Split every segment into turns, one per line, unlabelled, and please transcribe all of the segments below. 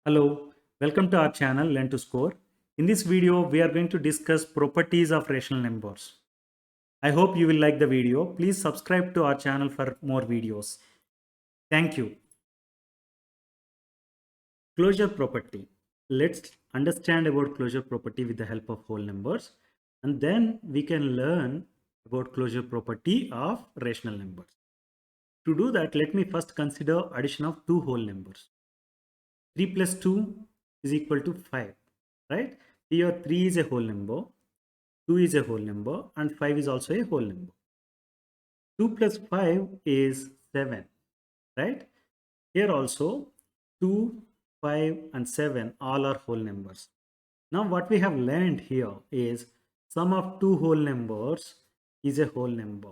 Hello, welcome to our channel Learn to Score. In this video, we are going to discuss properties of rational numbers. I hope you will like the video. Please subscribe to our channel for more videos. Thank you. Closure property. Let's understand about closure property with the help of whole numbers, and then we can learn about closure property of rational numbers. To do that, let me first consider addition of two whole numbers. 3 plus 2 is equal to 5, right? Here 3 is a whole number, 2 is a whole number, and 5 is also a whole number. 2 plus 5 is 7, right? Here also 2, 5 and 7 all are whole numbers. Now what we have learned here is sum of two whole numbers is a whole number,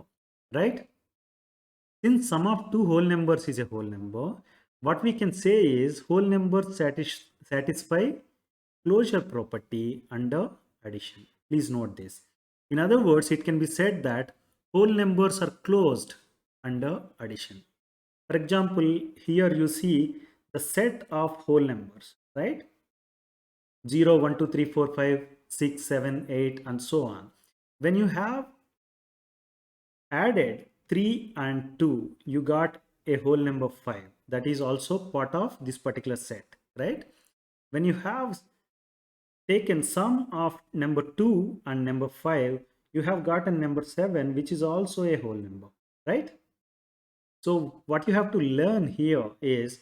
right? Since sum of two whole numbers is a whole number, what we can say is whole numbers satisfy closure property under addition. Please note this. In other words, it can be said that whole numbers are closed under addition. For example, here you see the set of whole numbers, right? 0, 1, 2, 3, 4, 5, 6, 7, 8, and so on. When you have added 3 and 2, you got a whole number 5. That is also part of this particular set, right? When you have taken sum of number 2 and number 5, you have gotten number 7, which is also a whole number, right? So what you have to learn here is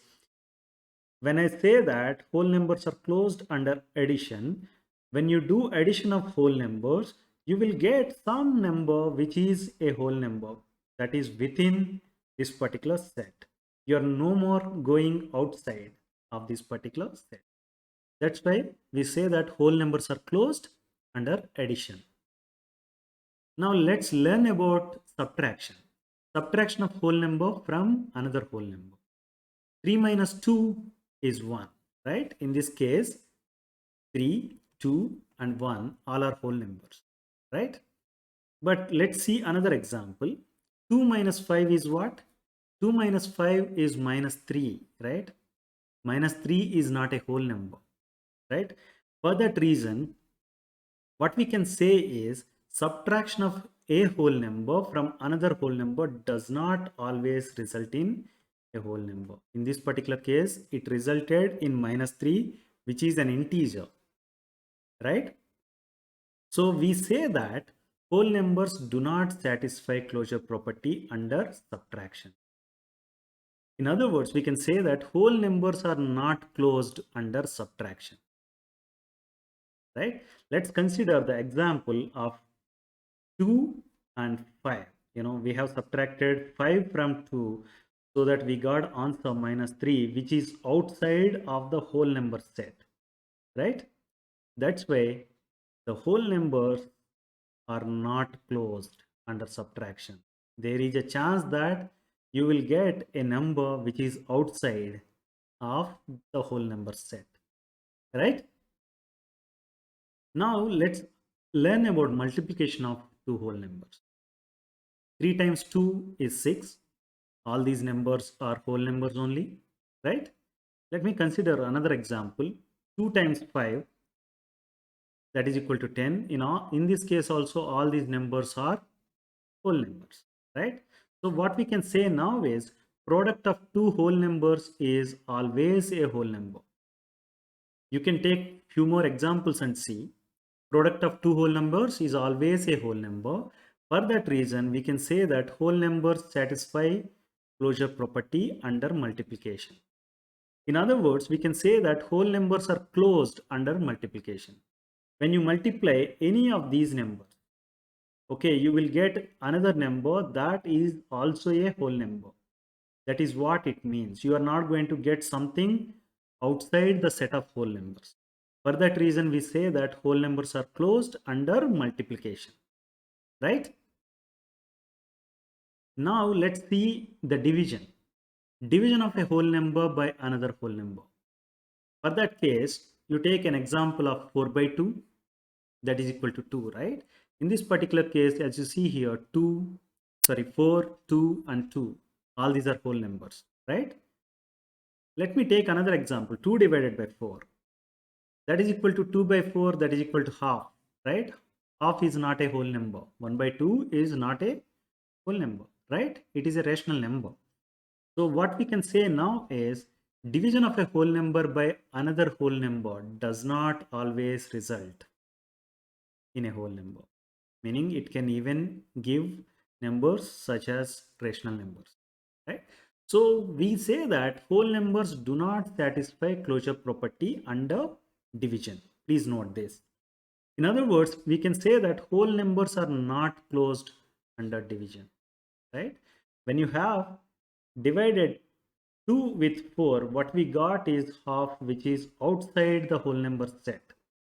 when I say that whole numbers are closed under addition, when you do addition of whole numbers, you will get some number which is a whole number that is within this particular set. You are no more going outside of this particular set. That's why we say that whole numbers are closed under addition. Now let's learn about subtraction. Subtraction of whole number from another whole number. 3 minus 2 is 1, right? In this case, 3, 2 and 1 all are whole numbers, right? But let's see another example. 2 minus 5 is what? 2 minus 5 is minus 3, right? Minus 3 is not a whole number, right? For that reason, what we can say is subtraction of a whole number from another whole number does not always result in a whole number. In this particular case, it resulted in minus 3, which is an integer, right? So we say that whole numbers do not satisfy closure property under subtraction. In other words, we can say that whole numbers are not closed under subtraction, right? Let's consider the example of 2 and 5. We have subtracted 5 from 2 so that we got answer minus 3, which is outside of the whole number set, right? That's why the whole numbers are not closed under subtraction. There is a chance that you will get a number which is outside of the whole number set, right? Now let's learn about multiplication of two whole numbers. 3 times 2 is 6. All these numbers are whole numbers only, right? Let me consider another example. 2 times 5, that is equal to 10. In this case also, all these numbers are whole numbers, right? So what we can say now is product of two whole numbers is always a whole number. You can take few more examples and see product of two whole numbers is always a whole number. For that reason, we can say that whole numbers satisfy closure property under multiplication. In other words, we can say that whole numbers are closed under multiplication. When you multiply any of these numbers, okay, you will get another number that is also a whole number. That is what it means. You are not going to get something outside the set of whole numbers. For that reason, we say that whole numbers are closed under multiplication, right? Now let's see the division. Division of a whole number by another whole number. For that case, you take an example of 4 by 2, that is equal to 2, right? In this particular case, as you see here, 4, 2 and 2, all these are whole numbers, right? Let me take another example. 2 divided by 4. That is equal to 2 by 4. That is equal to half, right? Half is not a whole number. 1 by 2 is not a whole number, right? It is a rational number. So what we can say now is division of a whole number by another whole number does not always result in a whole number, meaning it can even give numbers such as rational numbers, right? So we say that whole numbers do not satisfy closure property under division. Please note this. In other words, we can say that whole numbers are not closed under division, right? When you have divided 2 with 4, what we got is half, which is outside the whole number set,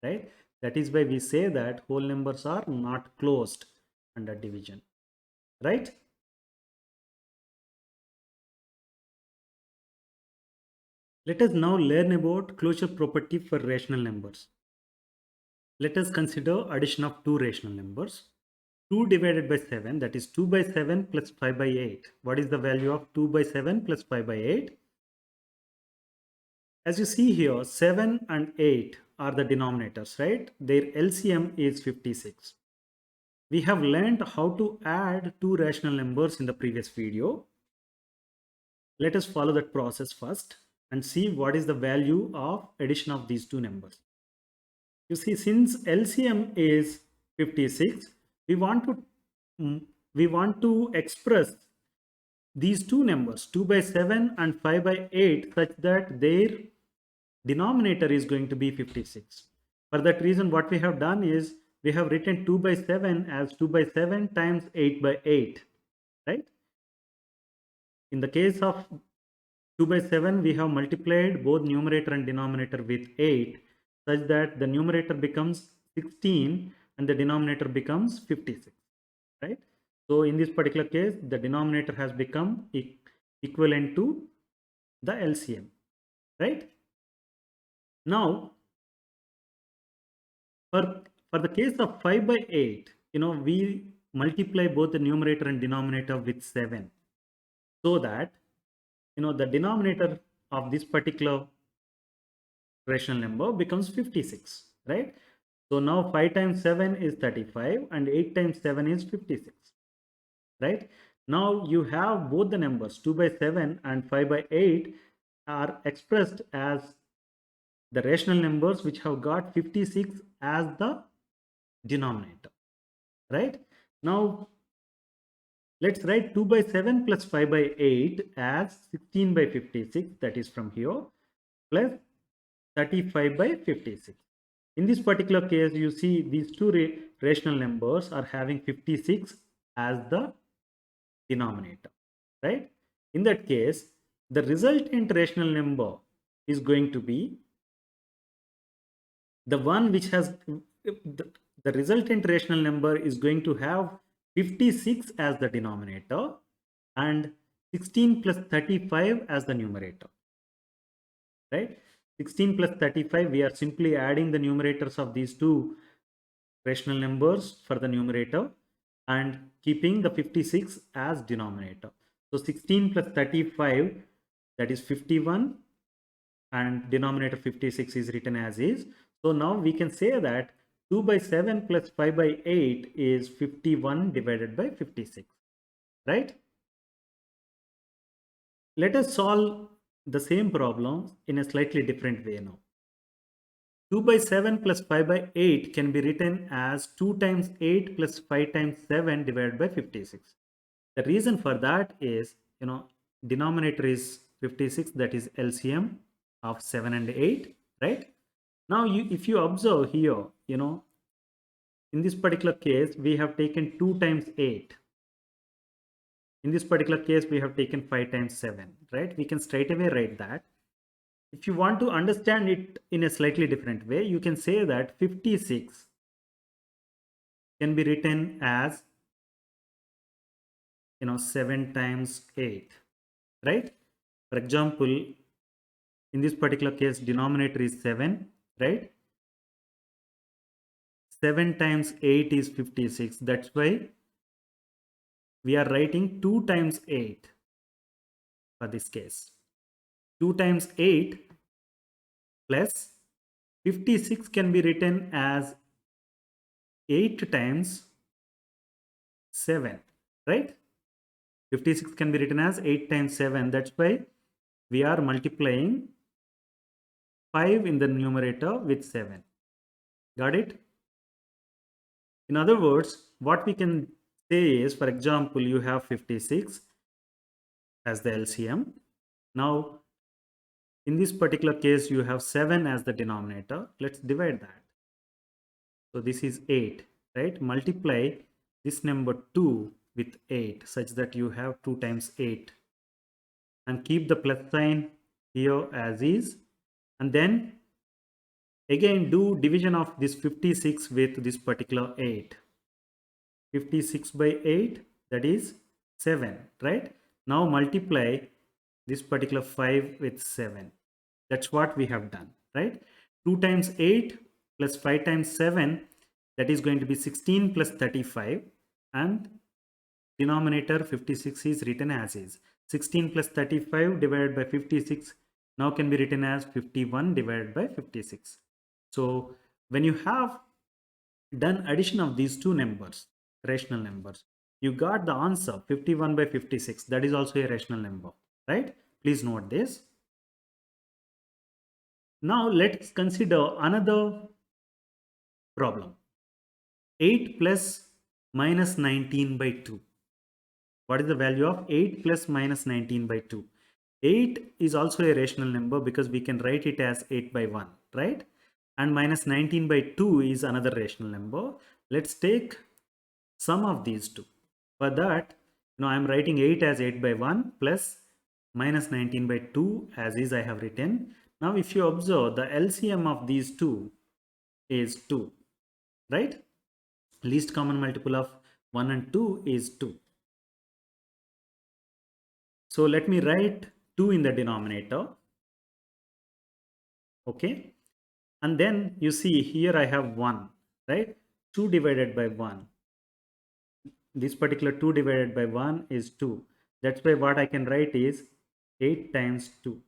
right? That is why we say that whole numbers are not closed under division, right? Let us now learn about closure property for rational numbers. Let us consider addition of two rational numbers. 2 divided by 7, that is 2 by 7 plus 5 by 8. What is the value of 2 by 7 plus 5 by 8? As you see here, 7 and 8 are the denominators, right? Their LCM is 56. We have learned how to add two rational numbers in the previous video. Let us follow that process first and see what is the value of addition of these two numbers. You see, since LCM is 56, we want to express these two numbers 2 by 7 and 5 by 8 such that their denominator is going to be 56. For that reason, what we have done is we have written 2 by 7 as 2 by 7 times 8 by 8, right? In the case of 2 by 7, we have multiplied both numerator and denominator with 8 such that the numerator becomes 16 and the denominator becomes 56, right? So in this particular case, the denominator has become equivalent to the LCM, right? Now, for the case of 5 by 8, we multiply both the numerator and denominator with 7 so that, the denominator of this particular rational number becomes 56, right? So now 5 times 7 is 35 and 8 times 7 is 56, right? Now you have both the numbers 2 by 7 and 5 by 8 are expressed as the rational numbers which have got 56 as the denominator, right? Now let's write 2 by 7 plus 5 by 8 as 16 by 56, that is from here, plus 35 by 56. In this particular case, you see these two rational numbers are having 56 as the denominator, right? In that case, the resultant rational number is going to be the one which has the resultant rational number is going to have 56 as the denominator and 16 plus 35 as the numerator, right? 16 plus 35, we are simply adding the numerators of these two rational numbers for the numerator and keeping the 56 as denominator. So 16 plus 35, that is 51, and denominator 56 is written as is. So now we can say that 2 by 7 plus 5 by 8 is 51 divided by 56, right? Let us solve the same problem in a slightly different way now. 2 by 7 plus 5 by 8 can be written as 2 times 8 plus 5 times 7 divided by 56. The reason for that is, denominator is 56, that is LCM of 7 and 8, right? Now, if you observe here, in this particular case, we have taken 2 times 8. In this particular case, we have taken 5 times 7, right? We can straight away write that. If you want to understand it in a slightly different way, you can say that 56 can be written as, 7 times 8, right? For example, in this particular case, denominator is 7, right? 7 times 8 is 56. That's why we are writing 2 times 8 for this case. 2 times 8 plus 56 can be written as 8 times 7, right? 56 can be written as 8 times 7. That's why we are multiplying 5 in the numerator with 7. Got it? In other words, what we can say is, for example, you have 56 as the LCM. Now, in this particular case, you have 7 as the denominator. Let's divide that. So this is 8, right? Multiply this number 2 with 8 such that you have 2 times 8. And keep the plus sign here as is. And then again do division of this 56 with this particular 8. 56 by 8, that is 7, right? Now multiply this particular 5 with 7. That's what we have done, right? 2 times 8 plus 5 times 7, that is going to be 16 plus 35, and denominator 56 is written as is. 16 plus 35 divided by 56 now can be written as 51 divided by 56. So when you have done addition of these two numbers, rational numbers, you got the answer 51 by 56. That is also a rational number, right? Please note this. Now let's consider another problem. 8 plus minus 19 by 2. What is the value of 8 plus minus 19 by 2? 8 is also a rational number because we can write it as 8 by 1, right? And minus 19 by 2 is another rational number. Let's take sum of these two. For that, now I am writing 8 as 8 by 1 plus minus 19 by 2 as is I have written. Now if you observe, the LCM of these two is 2, right? Least common multiple of 1 and 2 is 2. So let me write 2 in the denominator. Okay. And then you see here I have 1, right? 2 divided by 1. This particular 2 divided by 1 is 2. That's why what I can write is 8 times 2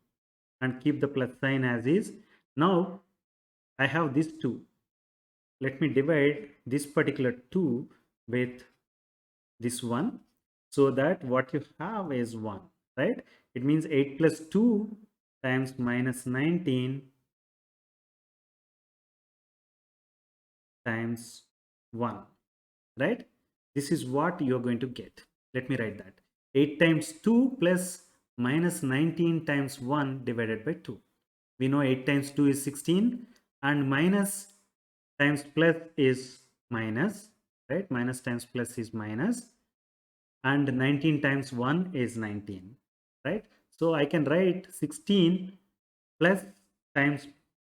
and keep the plus sign as is. Now I have this 2. Let me divide this particular 2 with this 1 so that what you have is 1, right? It means 8 plus 2 times minus 19 times 1, right? This is what you're going to get. Let me write that. 8 times 2 plus minus 19 times 1 divided by 2. We know 8 times 2 is 16 and minus times plus is minus, right? Minus times plus is minus, and 19 times 1 is 19, right? So I can write 16 plus times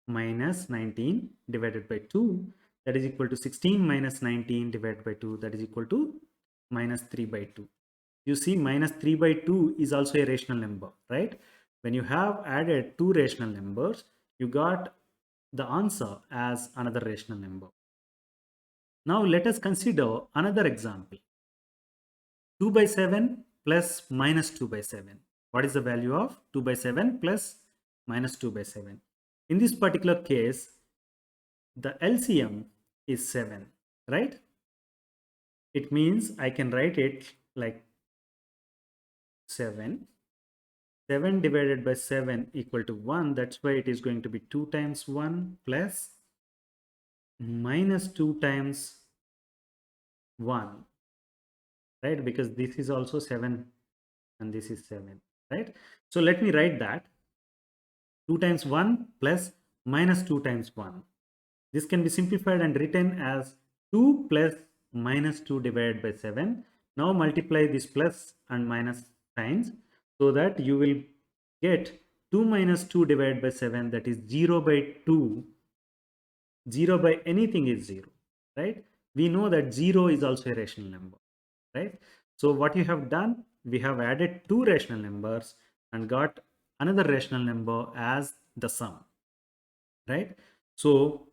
minus 19 divided by 2, that is equal to 16 minus 19 divided by 2, that is equal to minus 3 by 2. You see, minus 3 by 2 is also a rational number, right? When you have added two rational numbers, you got the answer as another rational number. Now let us consider another example. 2 by 7 plus minus 2 by 7. What is the value of 2 by 7 plus minus 2 by 7? In this particular case, the LCM is 7, right? It means I can write it like 7. 7 divided by 7 equal to 1. That's why it is going to be 2 times 1 plus minus 2 times 1, right? Because this is also 7 and this is 7, right? So let me write that 2 times 1 plus minus 2 times 1. This can be simplified and written as 2 plus minus 2 divided by 7. Now multiply this plus and minus signs so that you will get 2 minus 2 divided by 7, that is 0 by 2. 0 by anything is 0, right? We know that 0 is also a rational number, right? So what you have done, we have added two rational numbers and got another rational number as the sum, right? So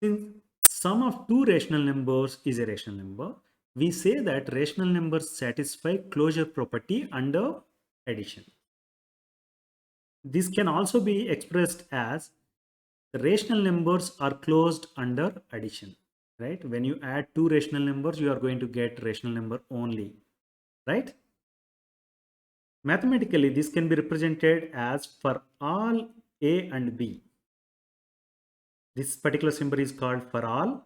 since sum of two rational numbers is a rational number, we say that rational numbers satisfy closure property under addition. this can also be expressed as the rational numbers are closed under addition, right? When you add two rational numbers, you are going to get rational number only, right? Mathematically, this can be represented as for all A and B. This particular symbol is called for all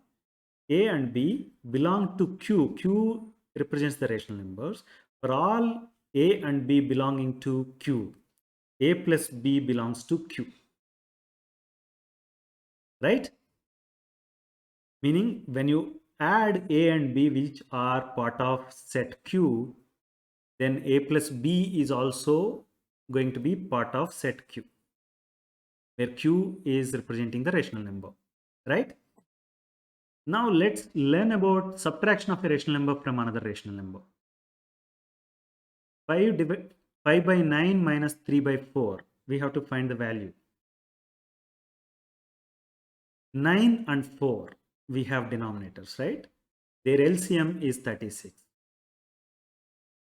A and B belong to Q. Q represents the rational numbers. For all A and B belonging to Q, A plus B belongs to Q, right? Meaning when you add A and B which are part of set Q, then A plus B is also going to be part of set Q, where Q is representing the rational number, right? Now let's learn about subtraction of a rational number from another rational number. 5 by 9 minus 3 by 4. We have to find the value. 9 and 4, we have denominators, right? Their LCM is 36.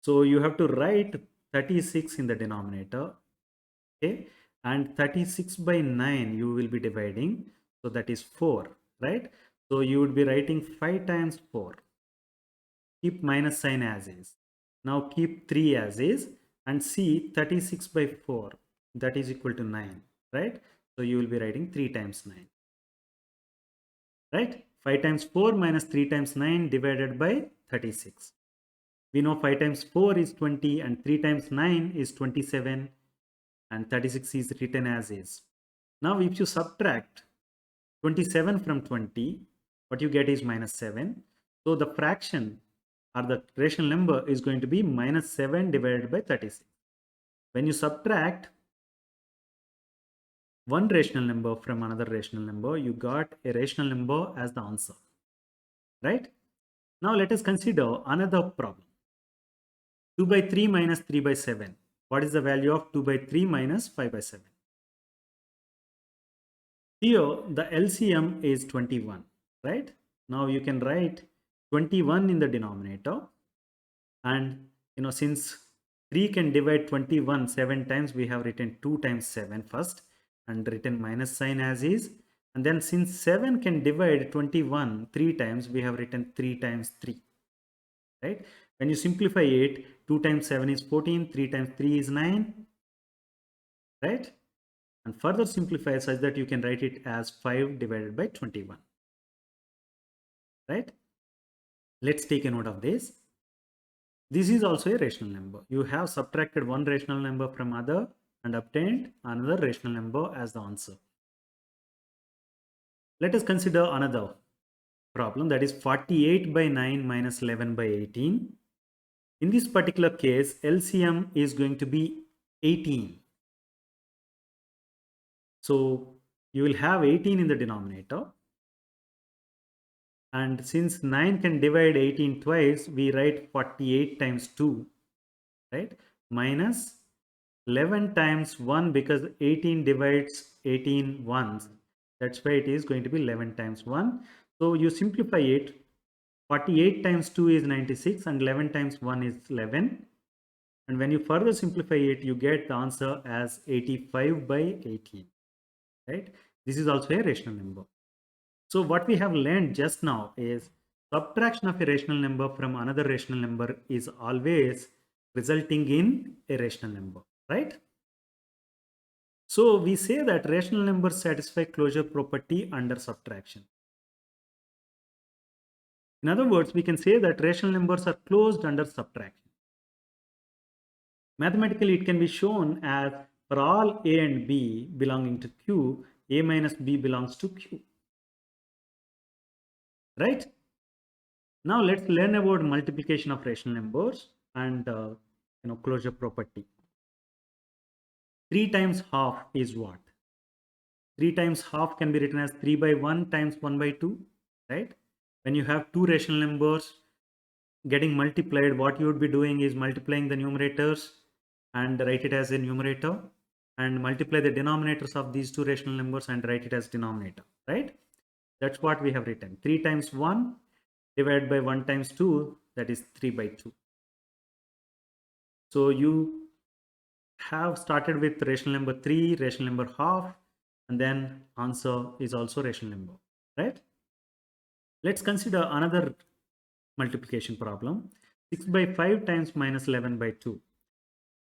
So you have to write 36 in the denominator, okay? And 36 by 9 you will be dividing, so that is 4, right? So you would be writing 5 times 4. Keep minus sign as is. Now keep 3 as is and see 36 by 4, that is equal to 9, right? So you will be writing 3 times 9, right? 5 times 4 minus 3 times 9 divided by 36. We know 5 times 4 is 20 and 3 times 9 is 27 and 36 is written as is. Now if you subtract 27 from 20, what you get is minus 7. So the fraction or the rational number is going to be minus 7 divided by 36. When you subtract one rational number from another rational number, you got a rational number as the answer, right? Now let us consider another problem. 2 by 3 minus 3 by 7. What is the value of 2 by 3 minus 5 by 7? Here the LCM is 21, right? Now you can write 21 in the denominator, and since 3 can divide 21 7 times, we have written 2 times 7 first and written minus sign as is, and then since 7 can divide 21 3 times, we have written 3 times 3, right? When you simplify it, 2 times 7 is 14, 3 times 3 is 9, right? And further simplify such that you can write it as 5 divided by 21, right? Let's take a note of this. This is also a rational number. You have subtracted one rational number from other and obtained another rational number as the answer. Let us consider another problem, that is 48 by 9 minus 11 by 18. In this particular case, LCM is going to be 18. So you will have 18 in the denominator. And since 9 can divide 18 twice, we write 48 times 2, right? Minus 11 times 1, because 18 divides 18 once. That's why it is going to be 11 times 1. So you simplify it. 48 times 2 is 96 and 11 times 1 is 11. And when you further simplify it, you get the answer as 85 by 18, right? This is also a rational number. So what we have learned just now is subtraction of a rational number from another rational number is always resulting in a rational number, right? So we say that rational numbers satisfy closure property under subtraction. In other words, we can say that rational numbers are closed under subtraction. Mathematically, it can be shown as for all A and B belonging to Q, A minus B belongs to Q, right? Now let's learn about multiplication of rational numbers and closure property. 3 times half is what? 3 times half can be written as 3 by 1 times 1 by 2, right? When you have two rational numbers getting multiplied, what you would be doing is multiplying the numerators and write it as a numerator, and multiply the denominators of these two rational numbers and write it as denominator, right? That's what we have written. 3 times 1 divided by 1 times 2, that is 3 by 2. So you have started with rational number 3, rational number half, and then answer is also rational number, right? Let's consider another multiplication problem. 6 by 5 times minus 11 by 2.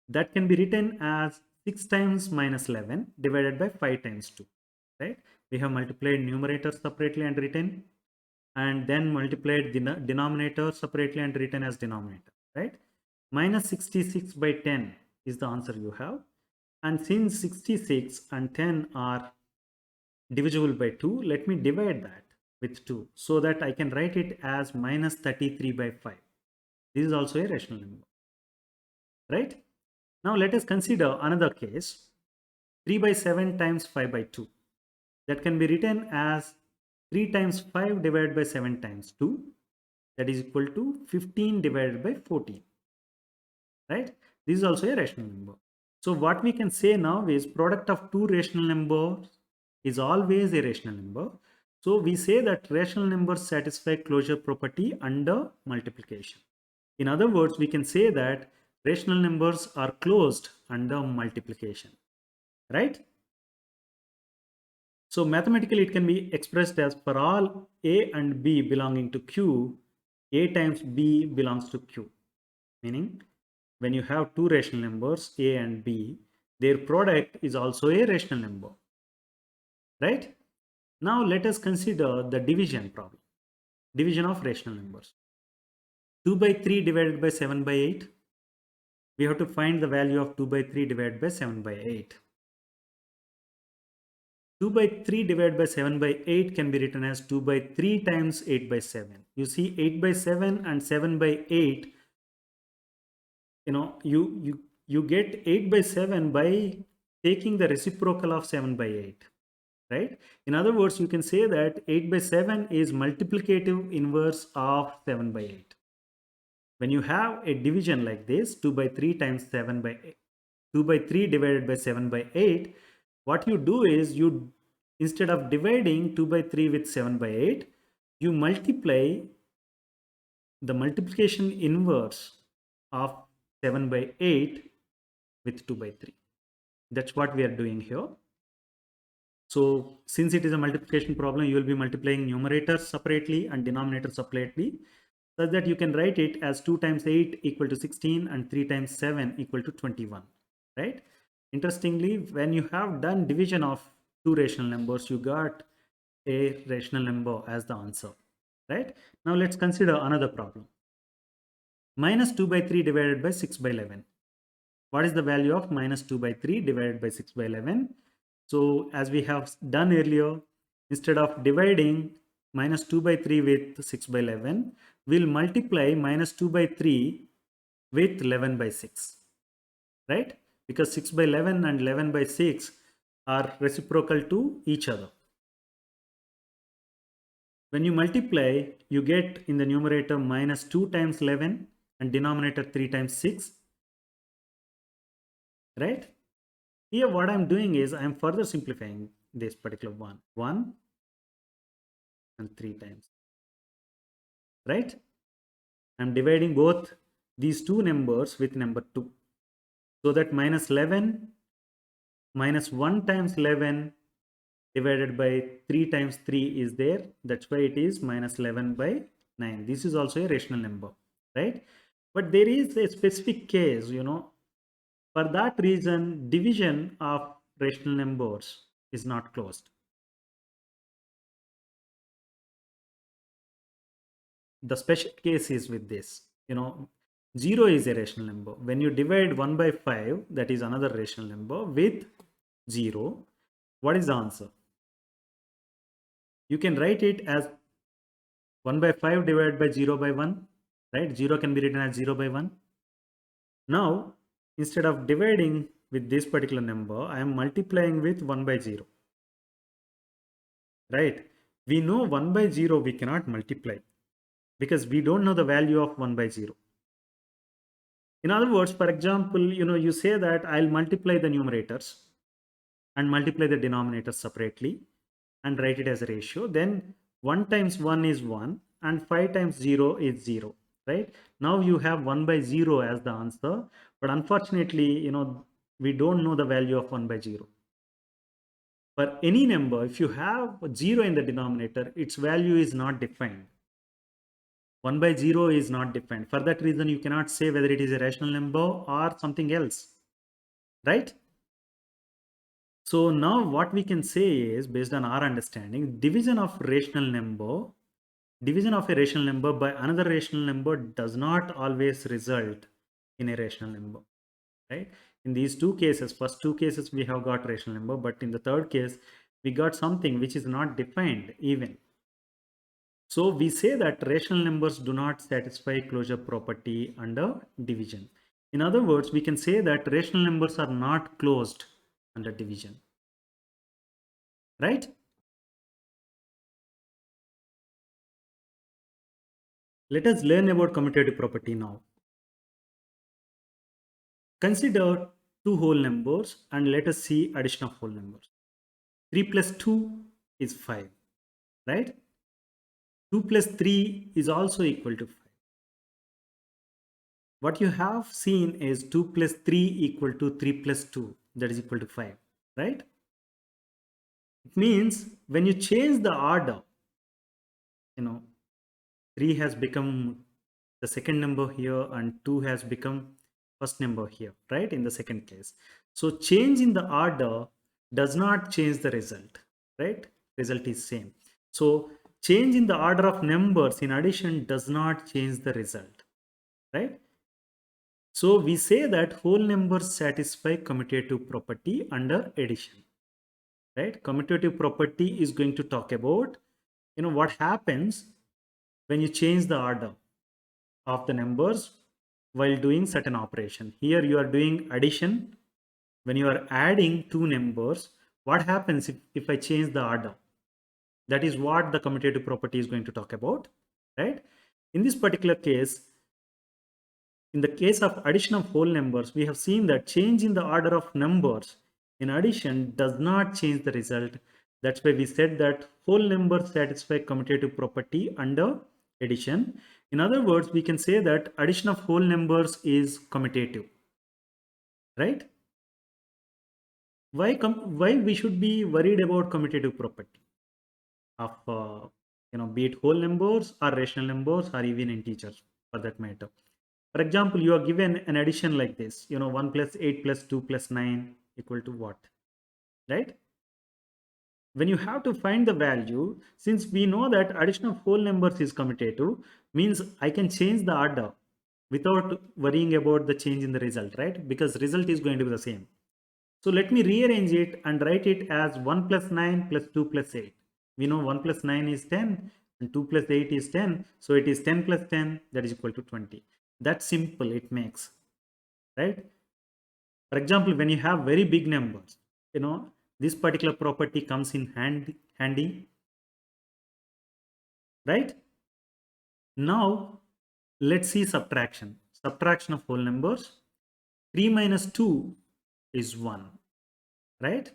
That can be written as 6 times minus 11 divided by 5 times 2, right? We have multiplied numerator separately and written, and then multiplied the denominator separately and written as denominator, right? Minus 66 by 10 is the answer you have. And since 66 and 10 are divisible by 2, let me divide that with 2 so that I can write it as minus 33 by 5. This is also a rational number, right? Now let us consider another case, 3 by 7 times 5 by 2. That can be written as 3 times 5 divided by 7 times 2. That is equal to 15 divided by 14, right? This is also a rational number. So what we can say now is product of two rational numbers is always a rational number. So we say that rational numbers satisfy closure property under multiplication. In other words, we can say that rational numbers are closed under multiplication, right? So mathematically it can be expressed as for all A and B belonging to Q, A times B belongs to Q. Meaning when you have two rational numbers A and B, their product is also a rational number, right? Now let us consider the division problem, division of rational numbers. 2 by 3 divided by 7 by 8. We have to find the value of 2 by 3 divided by 7 by 8. 2 by 3 divided by 7 by 8 can be written as 2 by 3 times 8 by 7. You see 8 by 7 and 7 by 8, you get 8 by 7 by taking the reciprocal of 7 by 8, right? In other words, you can say that 8 by 7 is multiplicative inverse of 7 by 8. When you have a division like this, 2 by 3 times 7 by 8, 2 by 3 divided by 7 by 8, what you do is you, instead of dividing 2 by 3 with 7 by 8, you multiply the multiplication inverse of 7 by 8 with 2 by 3. That's what we are doing here. So since it is a multiplication problem, you will be multiplying numerator separately and denominator separately, such that you can write it as 2 times 8 equal to 16 and 3 times 7 equal to 21, right? Interestingly, when you have done division of two rational numbers, you got a rational number as the answer, right? Now let's consider another problem. Minus 2 by 3 divided by 6 by 11. What is the value of minus 2 by 3 divided by 6 by 11? So as we have done earlier, instead of dividing minus 2 by 3 with 6 by 11, we'll multiply minus 2 by 3 with 11 by 6, right? Because 6 by 11 and 11 by 6 are reciprocal to each other. When you multiply, you get in the numerator minus 2 times 11 and denominator 3 times 6, right? Here what I'm doing is I'm further simplifying this particular 1 and 3 times, right? I'm dividing both these two numbers with number 2, so that minus 11 minus 1 times 11 divided by 3 times 3 is there. That's why it is minus 11 by 9. This is also a rational number, right? But there is a specific case, for that reason division of rational numbers is not closed. The special case is with this, 0 is a rational number. When you divide 1 by 5, that is another rational number, with 0, what is the answer? You can write it as 1 by 5 divided by 0 by 1, right? 0 can be written as 0 by 1. Now, instead of dividing with this particular number, I am multiplying with 1 by 0, right? We know 1 by 0 we cannot multiply because we don't know the value of 1 by 0. In other words, for example, you say that I'll multiply the numerators and multiply the denominators separately and write it as a ratio. Then 1 times 1 is 1 and 5 times 0 is 0, right? Now you have 1 by 0 as the answer. But unfortunately, we don't know the value of 1 by 0. For any number, if you have 0 in the denominator, its value is not defined. 1 by 0 is not defined. For that reason, you cannot say whether it is a rational number or something else, right? So now what we can say is, based on our understanding, division of a rational number by another rational number does not always result in a rational number, right? In these two cases, first two cases we have got rational number, but in the third case we got something which is not defined even. So we say that rational numbers do not satisfy closure property under division. In other words, we can say that rational numbers are not closed under division, right? Let us learn about commutative property now. Consider two whole numbers and let us see addition of whole numbers. 3 plus 2 is 5, right? 2 plus 3 is also equal to 5. What you have seen is 2 plus 3 equal to 3 plus 2, that is equal to 5, right? It means when you change the order, 3 has become the second number here and 2 has become first number here, right? In the second case. So change in the order does not change the result, right? Result is same. So change in the order of numbers in addition does not change the result, right? So we say that whole numbers satisfy commutative property under addition, right? Commutative property is going to talk about, what happens when you change the order of the numbers while doing certain operation. Here you are doing addition. When you are adding two numbers, what happens if I change the order? That is what the commutative property is going to talk about, right? In this particular case, in the case of addition of whole numbers, we have seen that change in the order of numbers in addition does not change the result. That's why we said that whole numbers satisfy commutative property under addition. In other words, we can say that addition of whole numbers is commutative, right? Why we should be worried about commutative property of be it whole numbers or rational numbers or even integers for that matter. For example, you are given an addition like this, 1 plus 8 plus 2 plus 9 equal to what, right? When you have to find the value, since we know that addition of whole numbers is commutative, means I can change the order without worrying about the change in the result, right? Because result is going to be the same. So let me rearrange it and write it as 1 plus 9 plus 2 plus 8. We know 1 plus 9 is 10 and 2 plus 8 is 10. So it is 10 plus 10, that is equal to 20. That's simple, it makes, right? For example, when you have very big numbers, this particular property comes in handy, right? Now, let's see subtraction. Subtraction of whole numbers. 3 minus 2 is 1, right?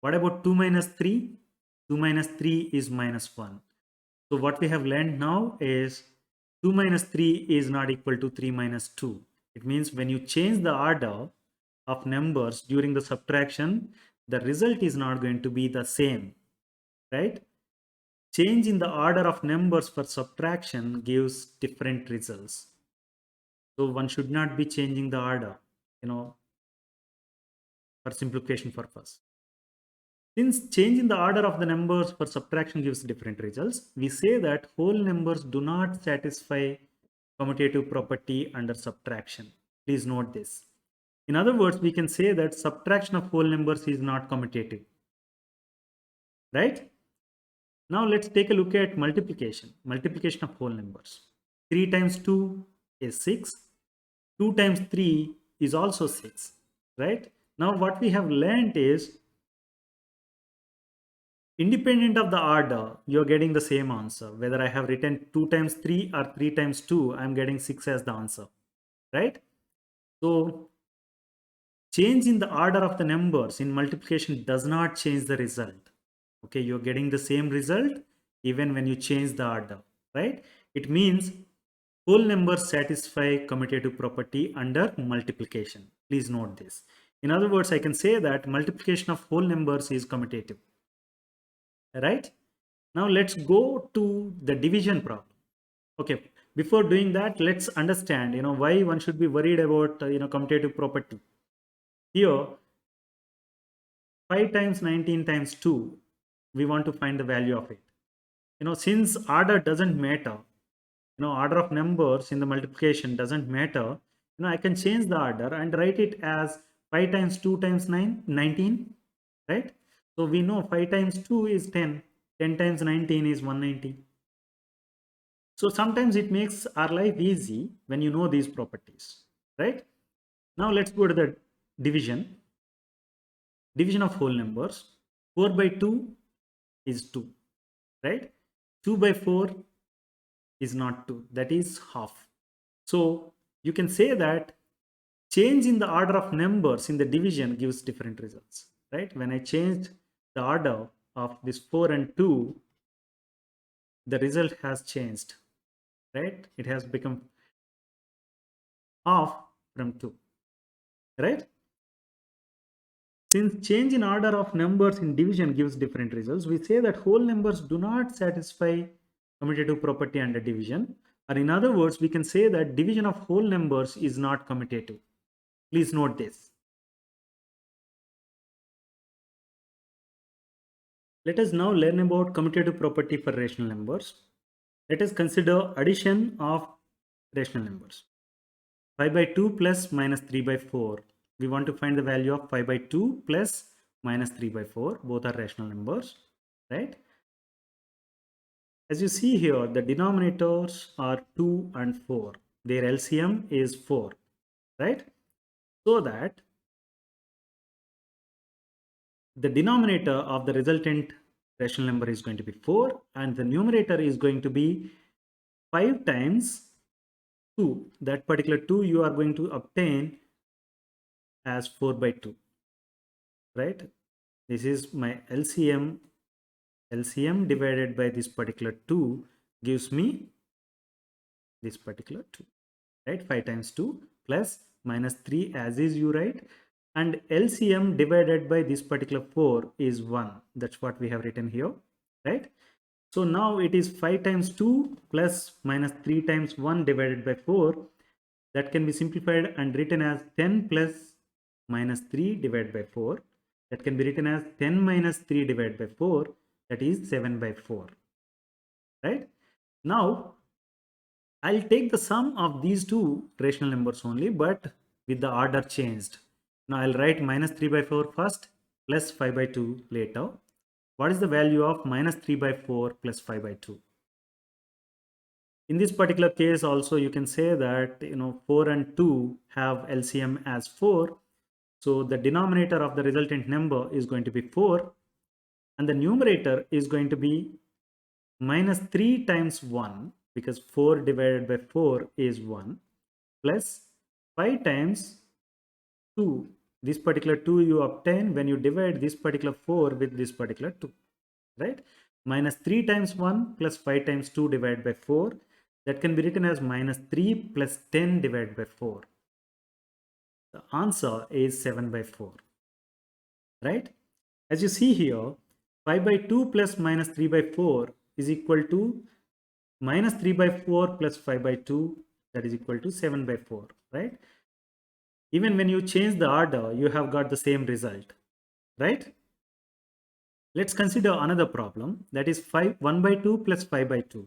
What about 2 minus 3? 2 minus 3 is minus 1. So what we have learned now is 2 minus 3 is not equal to 3 minus 2. It means when you change the order of numbers during the subtraction, the result is not going to be the same, right? Change in the order of numbers for subtraction gives different results. So one should not be changing the order, for simplification purpose. Since change in the order of the numbers for subtraction gives different results, we say that whole numbers do not satisfy commutative property under subtraction. Please note this. In other words, we can say that subtraction of whole numbers is not commutative, right? Now let's take a look at multiplication. Multiplication of whole numbers. 3 times 2 is 6. 2 times 3 is also 6, right? Now what we have learned is, independent of the order, you're getting the same answer. Whether I have written 2 times 3 or 3 times 2, I'm getting 6 as the answer, right? So change in the order of the numbers in multiplication does not change the result. Okay, you're getting the same result even when you change the order, right? It means whole numbers satisfy commutative property under multiplication. Please note this. In other words, I can say that multiplication of whole numbers is commutative, right? Now let's go to the division problem. Okay, before doing that, let's understand, why one should be worried about, commutative property. Here, 5 times 19 times 2, we want to find the value of it. Since order doesn't matter, order of numbers in the multiplication doesn't matter, I can change the order and write it as 5 times 2 times 9, 19, right? So we know 5 times 2 is 10, 10 times 19 is 190. So sometimes it makes our life easy when you know these properties, right? Now let's go to the division. Division of whole numbers. 4 by 2 is 2, right? 2 by 4 is not 2, that is half. So you can say that change in the order of numbers in the division gives different results, right? When I changed the order of this 4 and 2, the result has changed, right? It has become half from 2, right? Since change in order of numbers in division gives different results, we say that whole numbers do not satisfy commutative property under division. Or in other words, we can say that division of whole numbers is not commutative. Please note this. Let us now learn about commutative property for rational numbers. Let us consider addition of rational numbers. 5 by 2 plus minus 3 by 4. We want to find the value of 5 by 2 plus minus 3 by 4. Both are rational numbers, right? As you see here, the denominators are 2 and 4. Their LCM is 4, right? So that the denominator of the resultant rational number is going to be 4 and the numerator is going to be 5 times 2. That particular 2 you are going to obtain as 4 by 2, right? This is my LCM. LCM divided by this particular 2 gives me this particular 2, right? 5 times 2 plus minus 3 as is you write, and LCM divided by this particular 4 is 1. That's what we have written here, right? So now it is 5 times 2 plus minus 3 times 1 divided by 4. That can be simplified and written as 10 plus minus 3 divided by 4. That can be written as 10 minus 3 divided by 4. That is 7 by 4, right? Now I'll take the sum of these two rational numbers only, but with the order changed. Now I'll write minus 3 by 4 first plus 5 by 2 later. What is the value of minus 3 by 4 plus 5 by 2? In this particular case also you can say that 4 and 2 have LCM as 4. So the denominator of the resultant number is going to be 4 and the numerator is going to be minus 3 times 1 because 4 divided by 4 is 1 plus 5 times 2. This particular 2 you obtain when you divide this particular 4 with this particular 2, right? Minus 3 times 1 plus 5 times 2 divided by 4. That can be written as minus 3 plus 10 divided by 4. The answer is 7 by 4, right? As you see here, 5 by 2 plus minus 3 by 4 is equal to minus 3 by 4 plus 5 by 2, that is equal to 7 by 4, right? Even when you change the order, you have got the same result, right? Let's consider another problem, that is 1 by 2 plus 5 by 2.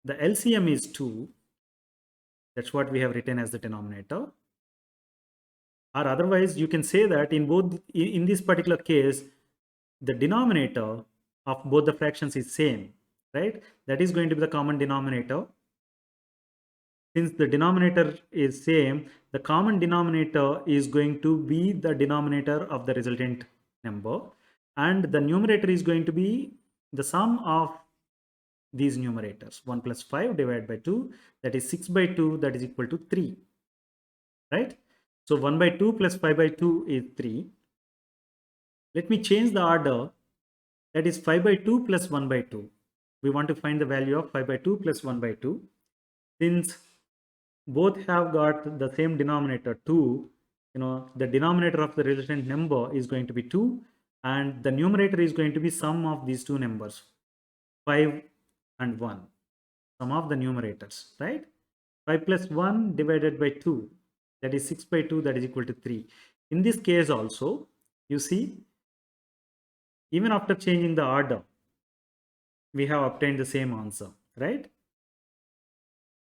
The LCM is 2. That's what we have written as the denominator. Or otherwise, you can say that in this particular case, the denominator of both the fractions is same, right? That is going to be the common denominator. Since the denominator is same, the common denominator is going to be the denominator of the resultant number, and the numerator is going to be the sum of these numerators. 1 plus 5 divided by 2, that is 6 by 2, that is equal to 3, right? So 1 by 2 plus 5 by 2 is 3. Let me change the order, that is 5 by 2 plus 1 by 2. We want to find the value of 5 by 2 plus 1 by 2. Since both have got the same denominator 2, the denominator of the resultant number is going to be 2, and the numerator is going to be sum of these two numbers, 5 and 1, sum of the numerators, right? 5 plus 1 divided by 2, that is 6 by 2, that is equal to 3. In this case also, you see, even after changing the order, we have obtained the same answer, right?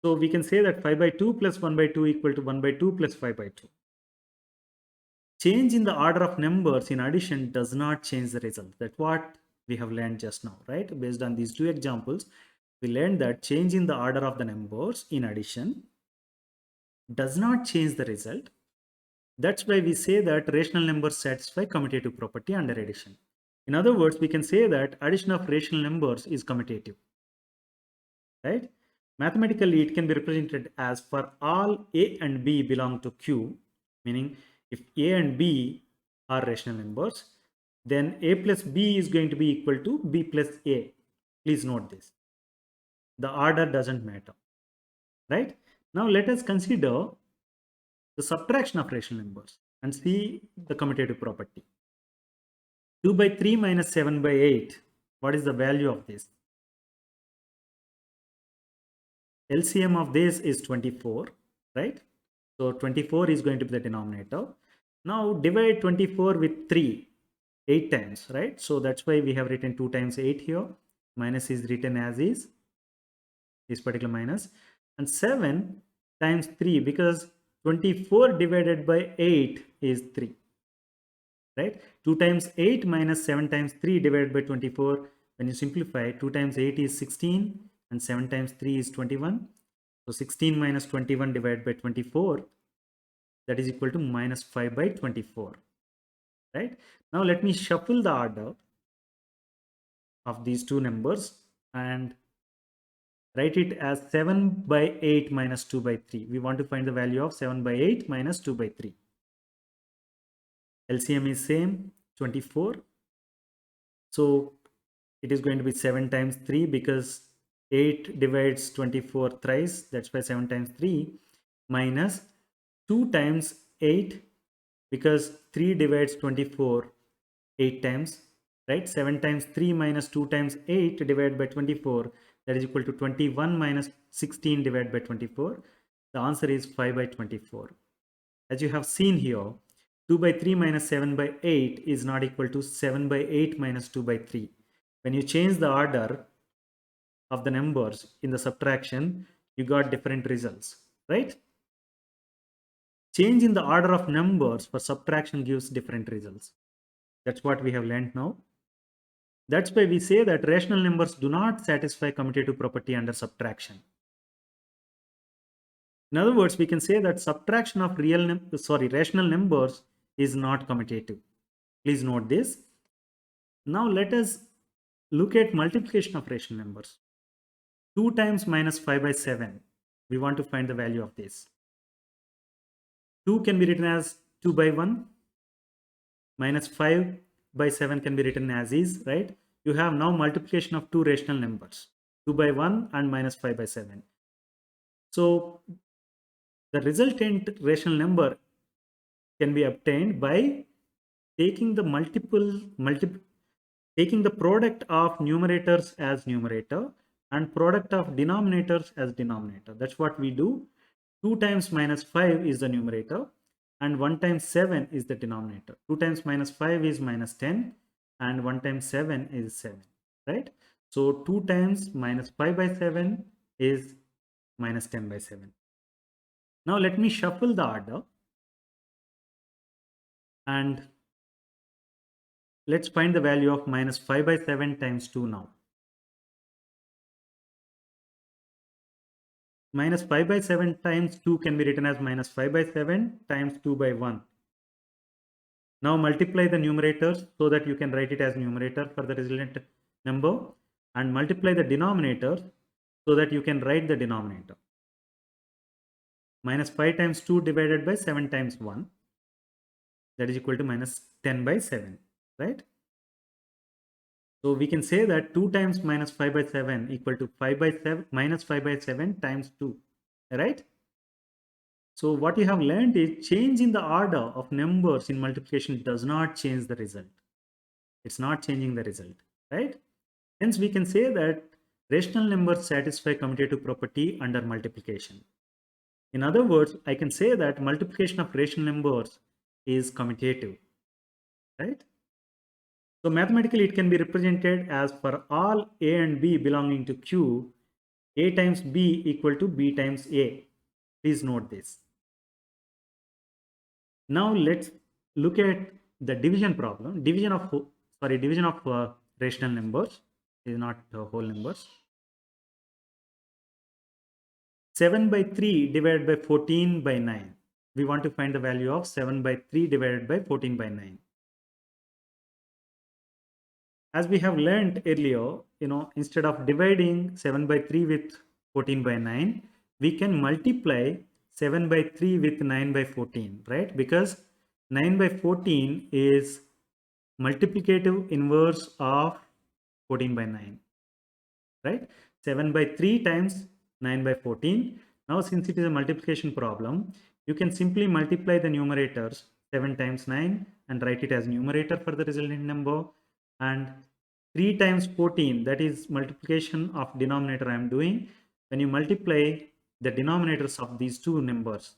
So we can say that 5 by 2 plus 1 by 2 equal to 1 by 2 plus 5 by 2. Change in the order of numbers in addition does not change the result. That's what we have learned just now, right? Based on these two examples, we learned that change in the order of the numbers in addition does not change the result. That's why we say that rational numbers satisfy commutative property under addition. In other words, we can say that addition of rational numbers is commutative, right? Mathematically, it can be represented as for all A and B belong to Q, meaning if A and B are rational numbers, then A plus B is going to be equal to B plus A. Please note this. The order doesn't matter, right? Now let us consider the subtraction of rational numbers and see the commutative property. 2 by 3 minus 7 by 8. What is the value of this? LCM of this is 24, right? So 24 is going to be the denominator. Now divide 24 with 3, 8 times, right? So that's why we have written 2 times 8 here. Minus is written as is, this particular minus. And 7 times 3, because 24 divided by 8 is 3, right? 2 times 8 minus 7 times 3 divided by 24. When you simplify, 2 times 8 is 16 and 7 times 3 is 21. So 16 minus 21 divided by 24, that is equal to minus 5 by 24, right? Now let me shuffle the order of these two numbers and write it as 7 by 8 minus 2 by 3. We want to find the value of 7 by 8 minus 2 by 3. LCM is same, 24. So it is going to be 7 times 3 because 8 divides 24 thrice. That's why 7 times 3 minus 2 times 8 because 3 divides 24 8 times, right? 7 times 3 minus 2 times 8 divided by 24, that is equal to 21 minus 16 divided by 24. The answer is 5 by 24. As you have seen here, 2 by 3 minus 7 by 8 is not equal to 7 by 8 minus 2 by 3. When you change the order of the numbers in the subtraction, you got different results, right? Change in the order of numbers for subtraction gives different results. That's what we have learned now. That's why we say that rational numbers do not satisfy commutative property under subtraction. In other words, we can say that subtraction of rational numbers is not commutative. Please note this. Now let us look at multiplication of rational numbers. 2 times minus 5 by 7. We want to find the value of this. 2 can be written as 2 by 1. Minus 5 by 7 can be written as is, right? You have now multiplication of two rational numbers, 2 by 1 and minus 5 by 7. So the resultant rational number can be obtained by taking the taking the product of numerators as numerator and product of denominators as denominator. That's what we do. 2 times minus 5 is the numerator and 1 times 7 is the denominator. 2 times minus 5 is minus 10 and 1 times 7 is 7, right? So 2 times minus 5 by 7 is minus 10 by 7. Now let me shuffle the order and let's find the value of minus 5 by 7 times 2 now. Minus 5 by 7 times 2 can be written as minus 5 by 7 times 2 by 1. Now multiply the numerators so that you can write it as numerator for the resultant number, and multiply the denominator so that you can write the denominator. Minus 5 times 2 divided by 7 times 1, that is equal to minus 10 by 7, right? So we can say that 2 times minus 5 by 7 equal to 5 by 7 minus 5 by 7 times 2, right? So what you have learned is change in the order of numbers in multiplication does not change the result. It's not changing the result, right? Hence, we can say that rational numbers satisfy commutative property under multiplication. In other words, I can say that multiplication of rational numbers is commutative, right? So mathematically, it can be represented as for all A and B belonging to Q, A times B equal to B times A. Please note this. Now let's look at the division problem. Division of rational numbers is not whole numbers. 7 by 3 divided by 14 by 9. We want to find the value of 7 by 3 divided by 14 by 9. As we have learned earlier, instead of dividing 7 by 3 with 14 by 9, we can multiply 7 by 3 with 9 by 14, right? Because 9 by 14 is multiplicative inverse of 14 by 9, right? 7 by 3 times 9 by 14. Now, since it is a multiplication problem, you can simply multiply the numerators 7 times 9 and write it as numerator for the resultant number, and 3 times 14, that is multiplication of denominator I am doing. When you multiply the denominators of these two numbers,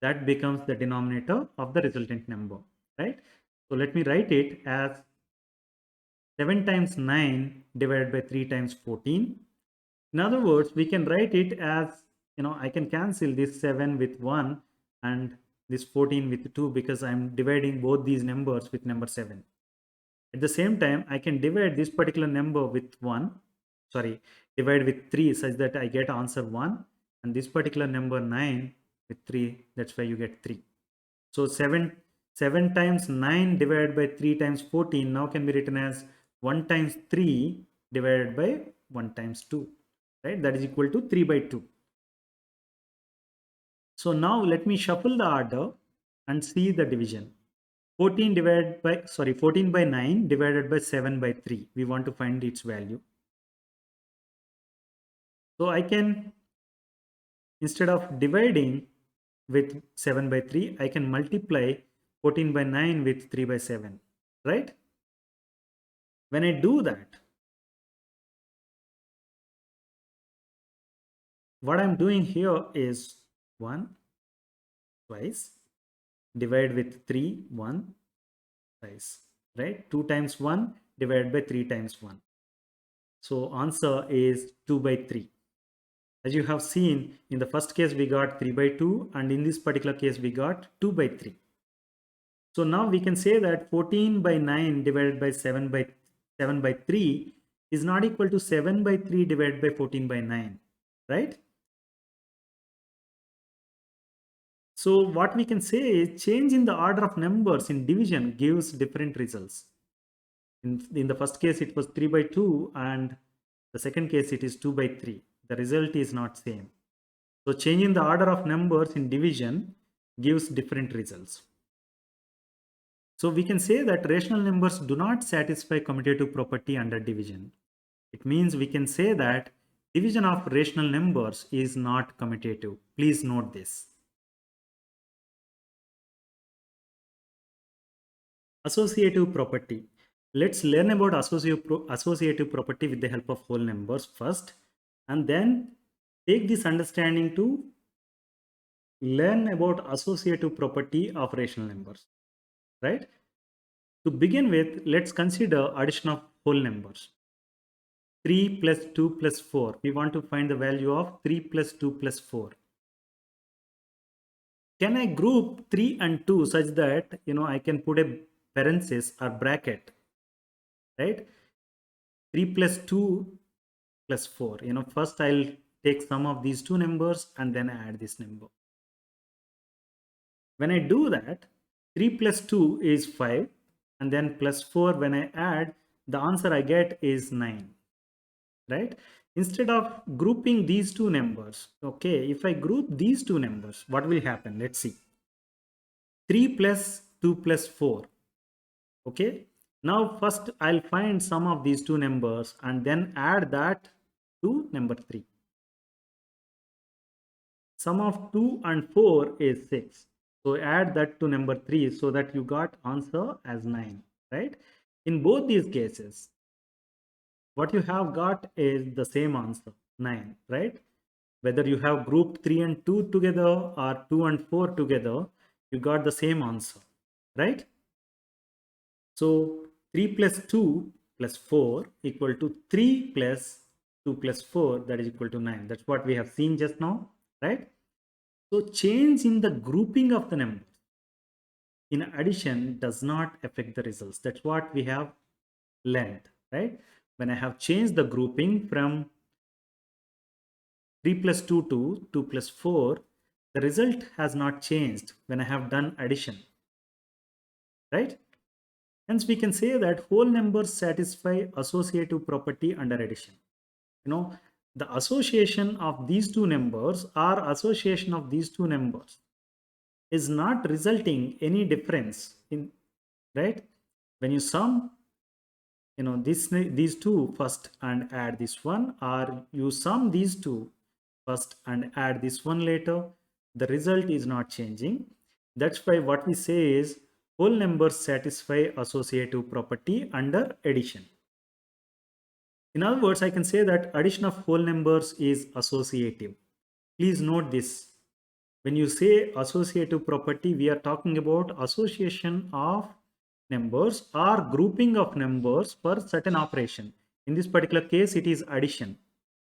that becomes the denominator of the resultant number, right? So let me write it as 7 times 9 divided by 3 times 14. In other words, we can write it as, I can cancel this 7 with 1 and this 14 with 2 because I'm dividing both these numbers with number 7. At the same time, I can divide this particular number with divide with 3 such that I get answer 1, and this particular number 9 with 3, that's why you get 3. So 7 times 9 divided by 3 times 14 now can be written as 1 times 3 divided by 1 times 2, right? That is equal to 3 by 2. So now let me shuffle the order and see the division. 14 by 9 divided by 7 by 3. We want to find its value. So I can, instead of dividing with 7 by 3, I can multiply 14 by 9 with 3 by 7, right? When I do that, what I'm doing here is 1 twice, divide with 3 1 twice, right? 2 times 1 divided by 3 times 1. So answer is 2 by 3. As you have seen, in the first case we got 3 by 2, and in this particular case we got 2 by 3. So now we can say that 14 by 9 divided by 7 by 3 is not equal to 7 by 3 divided by 14 by 9, right? So what we can say is change in the order of numbers in division gives different results. In the first case it was 3 by 2, and the second case it is 2 by 3. The result is not same. So changing the order of numbers in division gives different results. So we can say that rational numbers do not satisfy commutative property under division. It means we can say that division of rational numbers is not commutative. Please note this. Associative property. Let's learn about associative property with the help of whole numbers first, and then take this understanding to learn about associative property of rational numbers, right? To begin with, let's consider addition of whole numbers. 3 plus 2 plus 4. We want to find the value of 3 plus 2 plus 4. Can I group 3 and 2 such that, I can put a parenthesis or bracket, right? 3 plus 2 plus 4. First I'll take sum of these two numbers and then add this number. When I do that, 3 plus 2 is 5, and then plus 4, when I add, the answer I get is 9, right? Instead of grouping these two numbers, okay, if I group these two numbers, what will happen? Let's see. 3 plus 2 plus 4. Okay, now first I'll find sum of these two numbers and then add that to number 3. sum of 2 and 4 is 6. So add that to number 3 so that you got answer as 9, right? In both these cases, what you have got is the same answer, 9, right? Whether you have grouped 3 and 2 together or 2 and 4 together, you got the same answer, right? So 3 plus 2 plus 4 equal to 3 plus 2 plus 4, that is equal to 9. That's what we have seen just now, right? So change in the grouping of the numbers in addition does not affect the results. That's what we have learned, right? When I have changed the grouping from 3 plus 2 to 2 plus 4, the result has not changed when I have done addition, right? Hence, we can say that whole numbers satisfy associative property under addition. The association of these two numbers or association of these two numbers is not resulting any difference in, right? When you sum, these two first and add this one, or you sum these two first and add this one later, the result is not changing. That's why what we say is whole numbers satisfy associative property under addition. In other words, I can say that addition of whole numbers is associative. Please note this. When you say associative property, we are talking about association of numbers or grouping of numbers for certain operation. In this particular case, it is addition,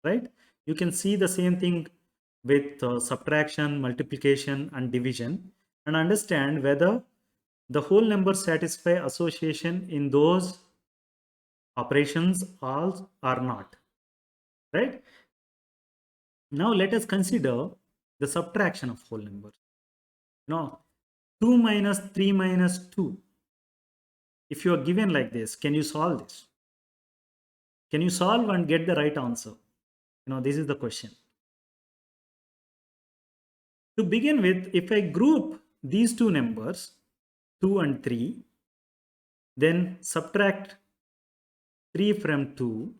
right? You can see the same thing with subtraction, multiplication, and division, and understand whether the whole numbers satisfy association in those operations all or not, right? Now let us consider the subtraction of whole numbers. Now 2 minus 3 minus 2, if you are given like this, can you solve this? Can you solve and get the right answer? This is the question. To begin with, if I group these two numbers 2 and 3, then subtract 3 from 2,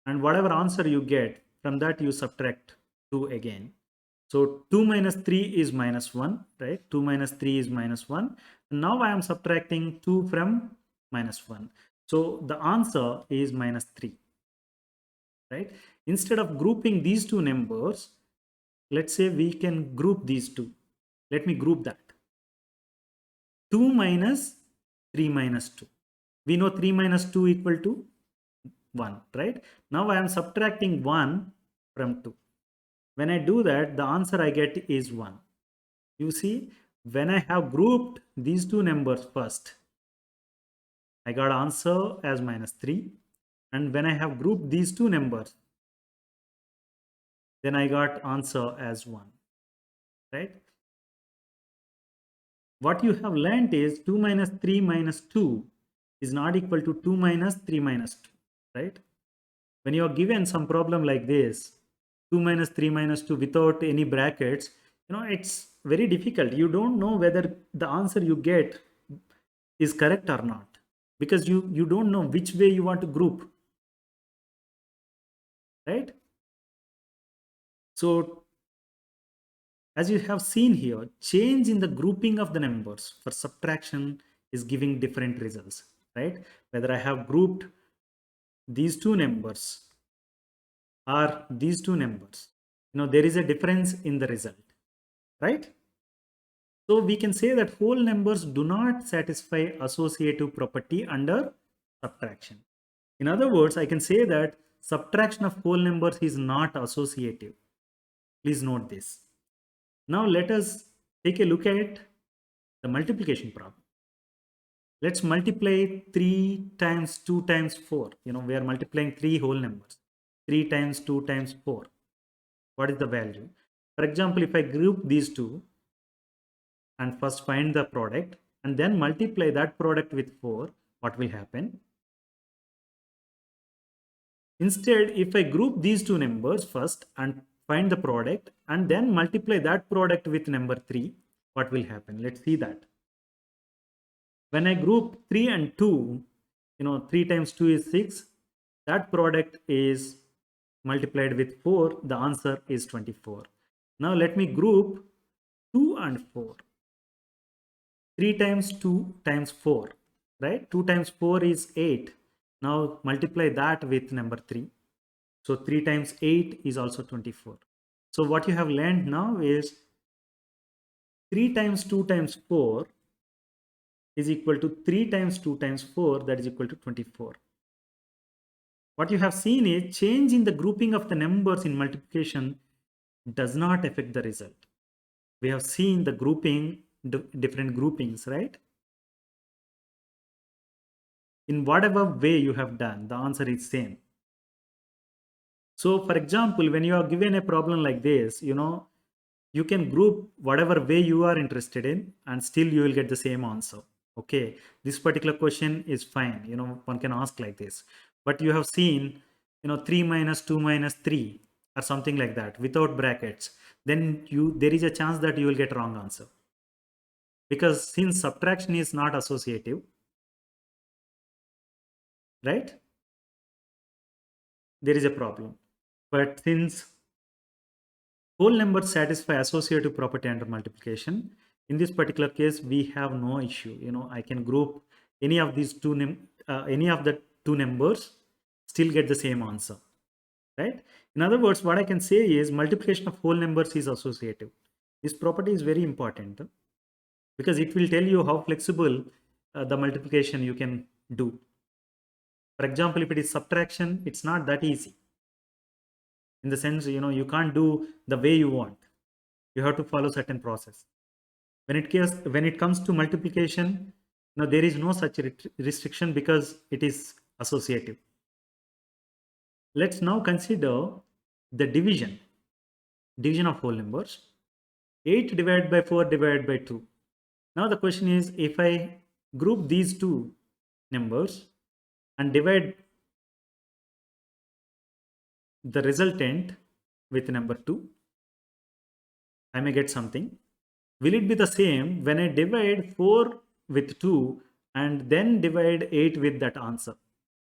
and whatever answer you get from that, you subtract 2 again. So 2 minus 3 is minus 1, right? 2 minus 3 is minus 1. Now I am subtracting 2 from minus 1. So the answer is minus 3, right? Instead of grouping these two numbers, let's say we can group these two. Let me group that. 2 minus 3 minus 2. We know 3 minus 2 equal to 1, right? Now I am subtracting 1 from 2. When I do that, the answer I get is 1. You see, when I have grouped these two numbers first, I got answer as minus 3. And when I have grouped these two numbers, then I got answer as 1, right? What you have learned is 2 minus 3 minus 2 is not equal to 2 minus 3 minus 2, right? When you are given some problem like this, 2 minus 3 minus 2 without any brackets, it's very difficult. You don't know whether the answer you get is correct or not, because you don't know which way you want to group, right? So as you have seen here, change in the grouping of the numbers for subtraction is giving different results, right? Whether I have grouped these two numbers or these two numbers, there is a difference in the result, right? So we can say that whole numbers do not satisfy associative property under subtraction. In other words, I can say that subtraction of whole numbers is not associative. Please note this. Now let us take a look at the multiplication problem. Let's multiply 3 times 2 times 4. We are multiplying 3 whole numbers. 3 times 2 times 4. What is the value? For example, if I group these two and first find the product and then multiply that product with 4, what will happen? Instead, if I group these two numbers first and find the product and then multiply that product with number 3, what will happen? Let's see that. When I group 3 and 2, 3 times 2 is 6. That product is multiplied with 4. The answer is 24. Now let me group 2 and 4. 3 times 2 times 4, right? 2 times 4 is 8. Now multiply that with number 3. So 3 times 8 is also 24. So what you have learned now is 3 times 2 times 4 is equal to 3 times 2 times 4, that is equal to 24. What you have seen is change in the grouping of the numbers in multiplication does not affect the result. We have seen the grouping, different groupings, right? In whatever way you have done, the answer is same. So for example, when you are given a problem like this, you can group whatever way you are interested in and still you will get the same answer. Okay, this particular question is fine. One can ask like this, but you have seen, 3 minus 2 minus 3 or something like that without brackets, then there is a chance that you will get wrong answer. Because since subtraction is not associative, right? There is a problem. But since whole numbers satisfy associative property under multiplication, in this particular case, we have no issue. I can group any of these any of the two numbers, still get the same answer, right? In other words, what I can say is multiplication of whole numbers is associative. This property is very important because it will tell you how flexible the multiplication you can do. For example, if it is subtraction, it's not that easy. In the sense, you can't do the way you want. You have to follow certain process. When it comes to multiplication, there is no such restriction because it is associative. Let's now consider the division of whole numbers. 8 divided by 4 divided by 2. Now the question is, if I group these two numbers and divide the resultant with number 2, I may get something. Will it be the same when I divide 4 with 2 and then divide 8 with that answer?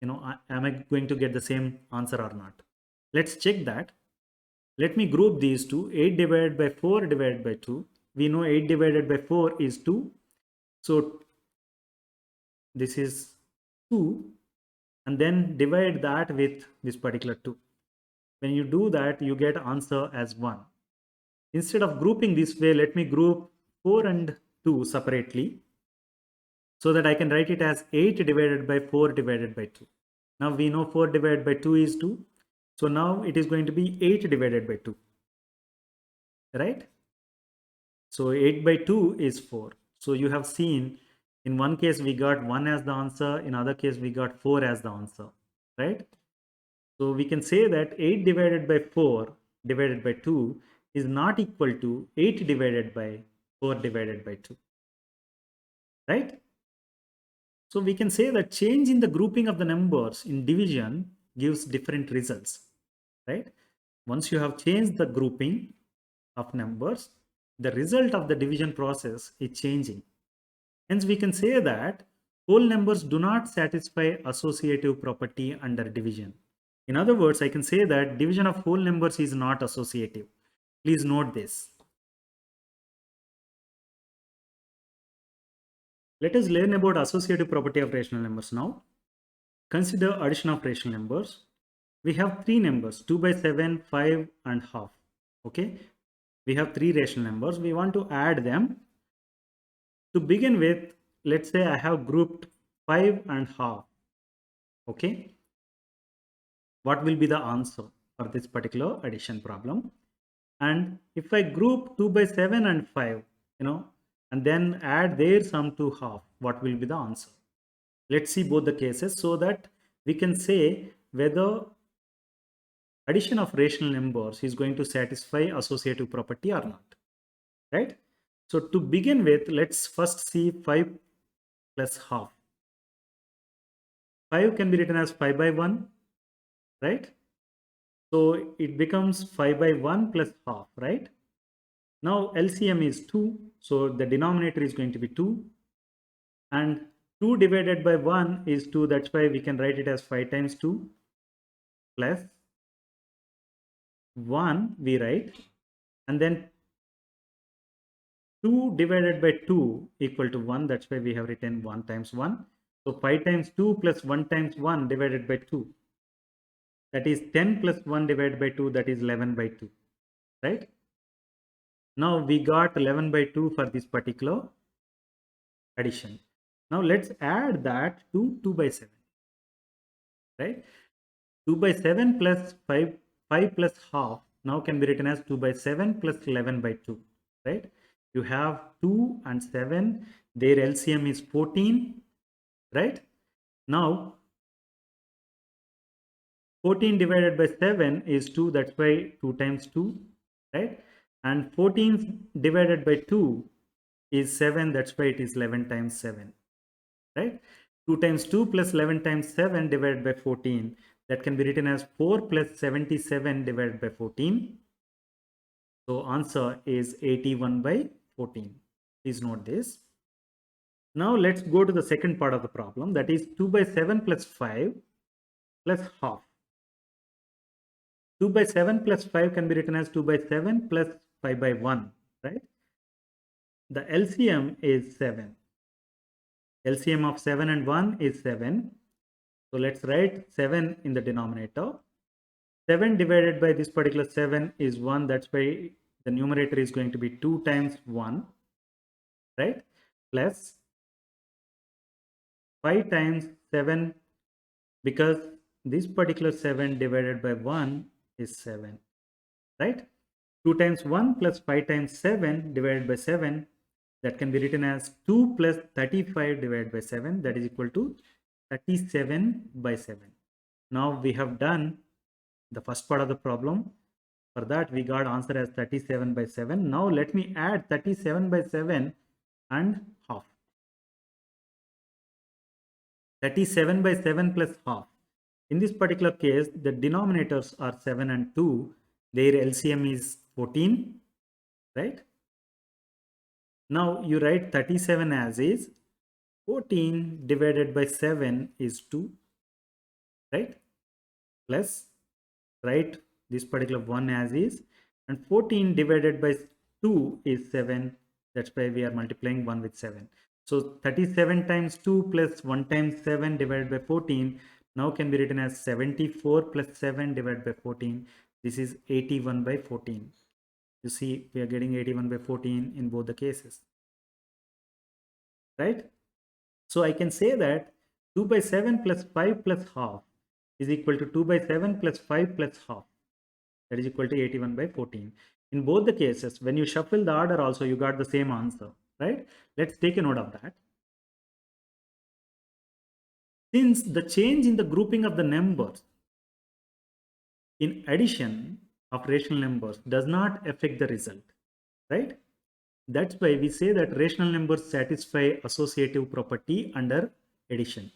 Am I going to get the same answer or not? Let's check that. Let me group these two. 8 divided by 4 divided by 2. We know 8 divided by 4 is 2. So this is 2. And then divide that with this particular 2. When you do that, you get answer as 1. Instead of grouping this way, let me group 4 and 2 separately so that I can write it as 8 divided by 4 divided by 2. Now we know 4 divided by 2 is 2. So now it is going to be 8 divided by 2. Right? So 8 by 2 is 4. So you have seen in one case we got 1 as the answer, in other case we got 4 as the answer. Right? So we can say that 8 divided by 4 divided by 2 is not equal to 8 divided by 4 divided by 2. Right? So we can say that change in the grouping of the numbers in division gives different results. Right? Once you have changed the grouping of numbers, the result of the division process is changing. Hence, we can say that whole numbers do not satisfy associative property under division. In other words, I can say that division of whole numbers is not associative. Please note this. Let us learn about associative property of rational numbers now. Consider addition of rational numbers. We have three numbers, 2 by 7, 5 and half. Okay. We have three rational numbers. We want to add them. To begin with, let's say I have grouped 5 and half. Okay. What will be the answer for this particular addition problem? And if I group 2 by 7 and 5, and then add their sum to half, what will be the answer? Let's see both the cases so that we can say whether addition of rational numbers is going to satisfy associative property or not, right? So to begin with, let's first see 5 plus half. 5 can be written as 5 by 1, right? So it becomes 5 by 1 plus half, right? Now LCM is 2, so the denominator is going to be 2. And 2 divided by 1 is 2, that's why we can write it as 5 times 2 plus 1 we write and then 2 divided by 2 equal to 1. That's why we have written 1 times 1. So 5 times 2 plus 1 times 1 divided by 2. That is 10 plus 1 divided by 2. That is 11 by 2. Right? Now we got 11 by 2 for this particular addition. Now let's add that to 2 by 7. Right? 2 by 7 plus 5 plus half now can be written as 2 by 7 plus 11 by 2. Right? You have 2 and 7. Their LCM is 14. Right? Now 14 divided by 7 is 2. That's why 2 times 2. Right? And 14 divided by 2 is 7. That's why it is 11 times 7. Right? 2 times 2 plus 11 times 7 divided by 14. That can be written as 4 plus 77 divided by 14. So answer is 81 by 14. Please note this. Now let's go to the second part of the problem. That is 2 by 7 plus 5 plus half. 2 by 7 plus 5 can be written as 2 by 7 plus 5 by 1. Right? The LCM is 7. LCM of 7 and 1 is 7. So let's write 7 in the denominator. 7 divided by this particular 7 is 1. That's why the numerator is going to be 2 times 1. Right? Plus 5 times 7, because this particular 7 divided by 1 is 7. Right? 2 times 1 plus 5 times 7 divided by 7. That can be written as 2 plus 35 divided by 7. That is equal to 37 by 7. Now we have done the first part of the problem. For that we got answer as 37 by 7. Now let me add 37 by 7 and half. 37 by 7 plus half. In this particular case, the denominators are 7 and 2. Their LCM is 14. Right? Now you write 37 as is. 14 divided by 7 is 2. Right? Plus write this particular 1 as is, and 14 divided by 2 is 7. That's why we are multiplying 1 with 7. So 37 times 2 plus 1 times 7 divided by 14 now can be written as 74 plus 7 divided by 14. This is 81 by 14. You see, we are getting 81 by 14 in both the cases. Right? So I can say that 2 by 7 plus 5 plus half is equal to 2 by 7 plus 5 plus half. That is equal to 81 by 14. In both the cases, when you shuffle the order also, you got the same answer, right? Let's take a note of that. Since the change in the grouping of the numbers in addition of rational numbers does not affect the result, right? That's why we say that rational numbers satisfy associative property under addition.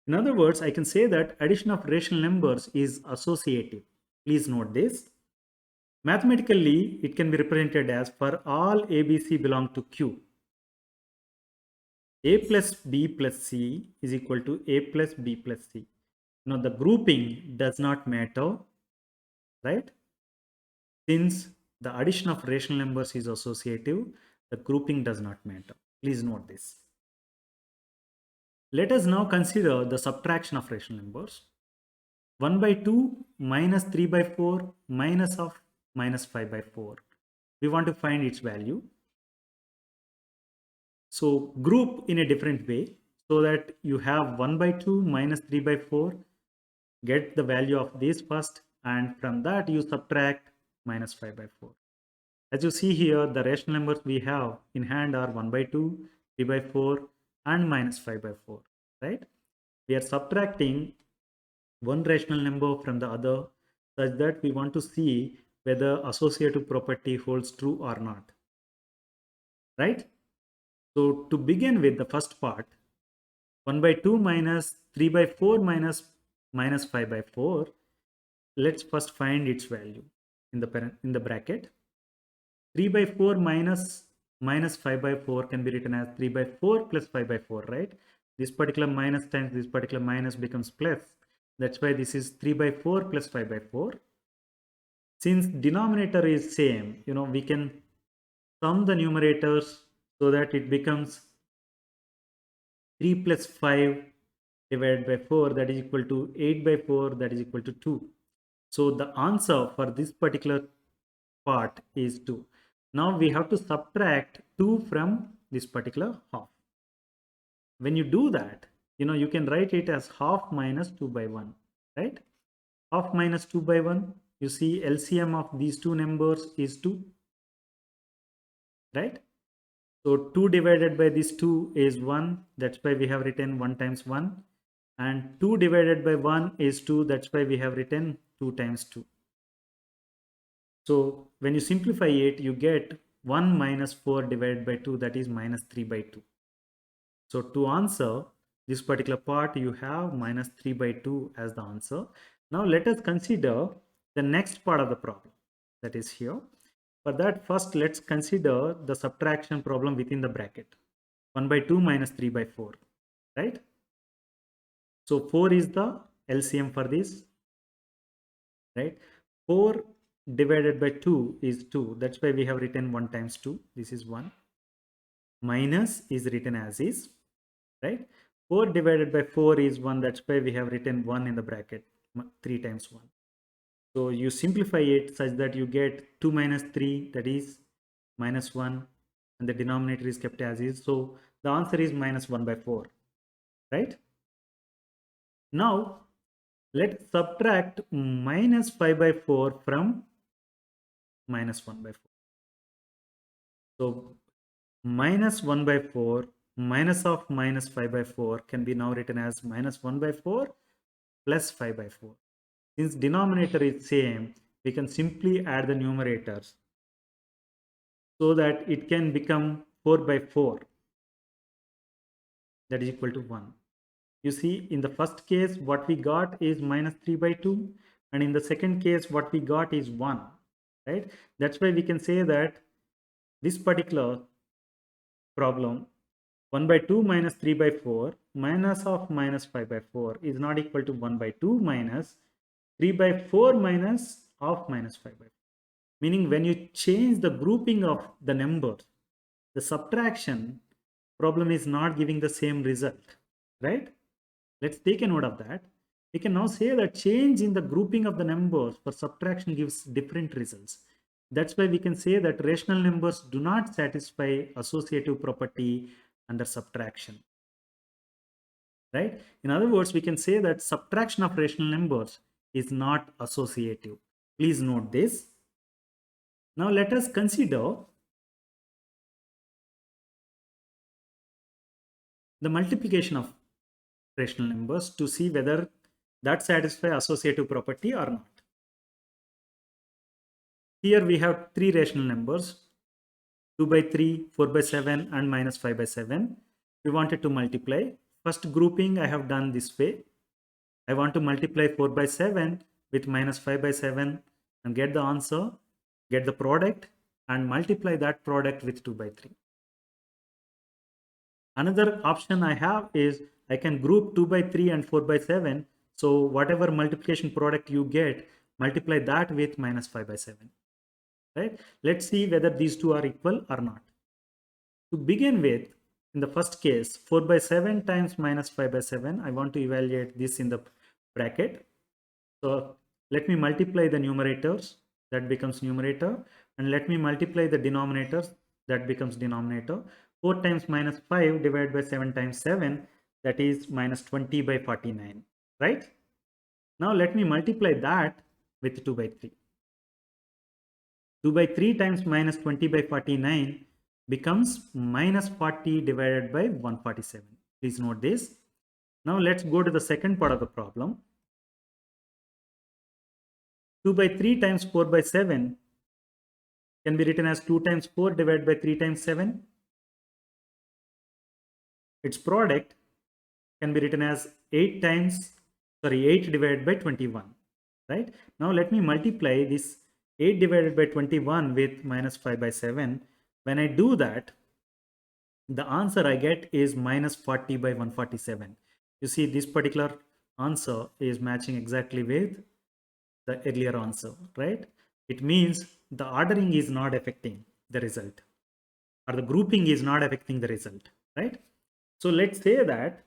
In other words, I can say that addition of rational numbers is associative. Please note this. Mathematically, it can be represented as for all ABC belong to Q. A plus B plus C is equal to A plus B plus C. Now the grouping does not matter, right? Since the addition of rational numbers is associative, the grouping does not matter. Please note this. Let us now consider the subtraction of rational numbers. 1 by 2 minus 3 by 4 minus of minus 5 by 4. We want to find its value. So group in a different way so that you have 1 by 2 minus 3 by 4. Get the value of this first, and from that you subtract minus 5 by 4. As you see here, the rational numbers we have in hand are 1 by 2, 3 by 4 and minus 5 by 4, right? We are subtracting one rational number from the other such that we want to see whether associative property holds true or not, right? So to begin with the first part, 1 by 2 minus 3 by 4 minus minus 5 by 4, let's first find its value in the bracket. 3 by 4 minus minus 5 by 4 can be written as 3 by 4 plus 5 by 4, right? This particular minus times this particular minus becomes plus. That's why this is 3 by 4 plus 5 by 4. Since denominator is same, we can sum the numerators so that it becomes 3 plus 5 divided by 4, that is equal to 8 by 4, that is equal to 2. So the answer for this particular part is 2. Now we have to subtract 2 from this particular half. When you do that, you can write it as half minus 2 by 1, right? Half minus 2 by 1, you see LCM of these two numbers is 2, right? So 2 divided by this 2 is 1, that's why we have written 1 times 1. And 2 divided by 1 is 2, that's why we have written 2 times 2. So when you simplify it, you get 1 minus 4 divided by 2, that is minus 3 by 2. So to answer this particular part, you have minus 3 by 2 as the answer. Now let us consider the next part of the problem, that is here. For that, first let's consider the subtraction problem within the bracket. 1 by 2 minus 3 by 4, right? So 4 is the LCM for this, right? 4 divided by 2 is 2. That's why we have written 1 times 2. This is 1. Minus is written as is, right? 4 divided by 4 is 1. That's why we have written 1 in the bracket, 3 times 1. So you simplify it such that you get 2 minus 3, that is minus 1, and the denominator is kept as is. So the answer is minus 1 by 4, right? Now let's subtract minus 5 by 4 from minus 1 by 4. So minus 1 by 4 minus of minus 5 by 4 can be now written as minus 1 by 4 plus 5 by 4. Since denominator is same, we can simply add the numerators so that it can become 4 by 4, that is equal to 1. You see, in the first case, what we got is minus 3 by 2. And in the second case, what we got is 1, right? That's why we can say that this particular problem, 1 by 2 minus 3 by 4 minus of minus 5 by 4 is not equal to 1 by 2 minus 3 by 4 minus of minus 5 by 4. Meaning when you change the grouping of the numbers, the subtraction problem is not giving the same result, right? Let's take a note of that. We can now say that change in the grouping of the numbers for subtraction gives different results. That's why we can say that rational numbers do not satisfy associative property under subtraction, right? In other words, we can say that subtraction of rational numbers is not associative. Please note this. Now let us consider the multiplication of rational numbers to see whether that satisfy associative property or not. Here we have three rational numbers, 2 by 3, 4 by 7 and minus 5 by 7. We wanted to multiply. First grouping I have done this way. I want to multiply 4 by 7 with minus 5 by 7 and get the answer, get the product and multiply that product with 2 by 3. Another option I have is I can group 2 by 3 and 4 by 7. So whatever multiplication product you get, multiply that with minus 5 by 7. Right? Let's see whether these two are equal or not. To begin with, in the first case, 4 by 7 times minus 5 by 7, I want to evaluate this in the bracket. So let me multiply the numerators, that becomes numerator, and let me multiply the denominators, that becomes denominator. 4 times minus 5 divided by 7 times 7, that is minus 20 by 49, right? Now let me multiply that with 2 by 3. 2 by 3 times minus 20 by 49 becomes minus 40 divided by 147. Please note this. Now let's go to the second part of the problem. 2 by 3 times 4 by 7 can be written as 2 times 4 divided by 3 times 7. Its product can be written as 8 divided by 21, right? Now let me multiply this 8 divided by 21 with minus 5 by 7. When I do that, the answer I get is minus 40 by 147. You see, this particular answer is matching exactly with the earlier answer, right? It means the ordering is not affecting the result, or the grouping is not affecting the result, right? So let's say that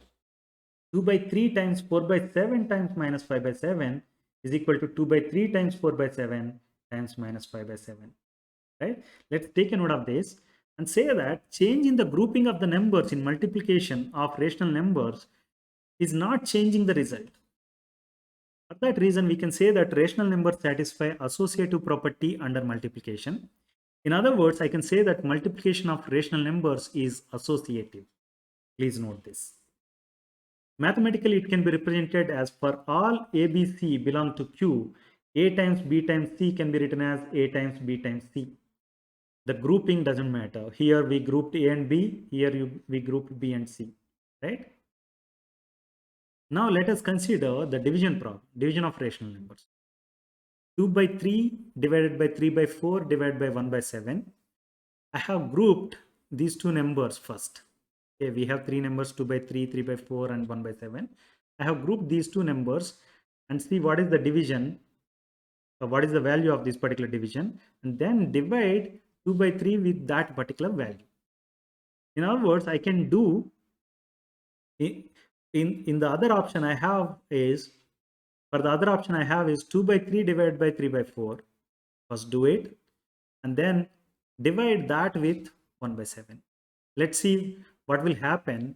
2 by 3 times 4 by 7 times minus 5 by 7 is equal to 2 by 3 times 4 by 7 times minus 5 by 7, right? Let's take a note of this and say that change in the grouping of the numbers in multiplication of rational numbers is not changing the result. For that reason, we can say that rational numbers satisfy associative property under multiplication. In other words, I can say that multiplication of rational numbers is associative. Please note this. Mathematically, it can be represented as for all A, B, C belong to Q, A times B times C can be written as A times B times C. The grouping doesn't matter. Here we grouped A and B, here we grouped B and C, right? Now let us consider the division problem, division of rational numbers. 2 by 3 divided by 3 by 4 divided by 1 by 7. I have grouped these two numbers first. Okay, we have three numbers, 2 by 3, 3 by 4 and 1 by 7. I have grouped these two numbers and see what is the division, or what is the value of this particular division, and then divide 2 by 3 with that particular value. In other words, I can do in the other option I have is, for the other option I have is 2 by 3 divided by 3 by 4. First do it and then divide that with 1 by 7. Let's see what will happen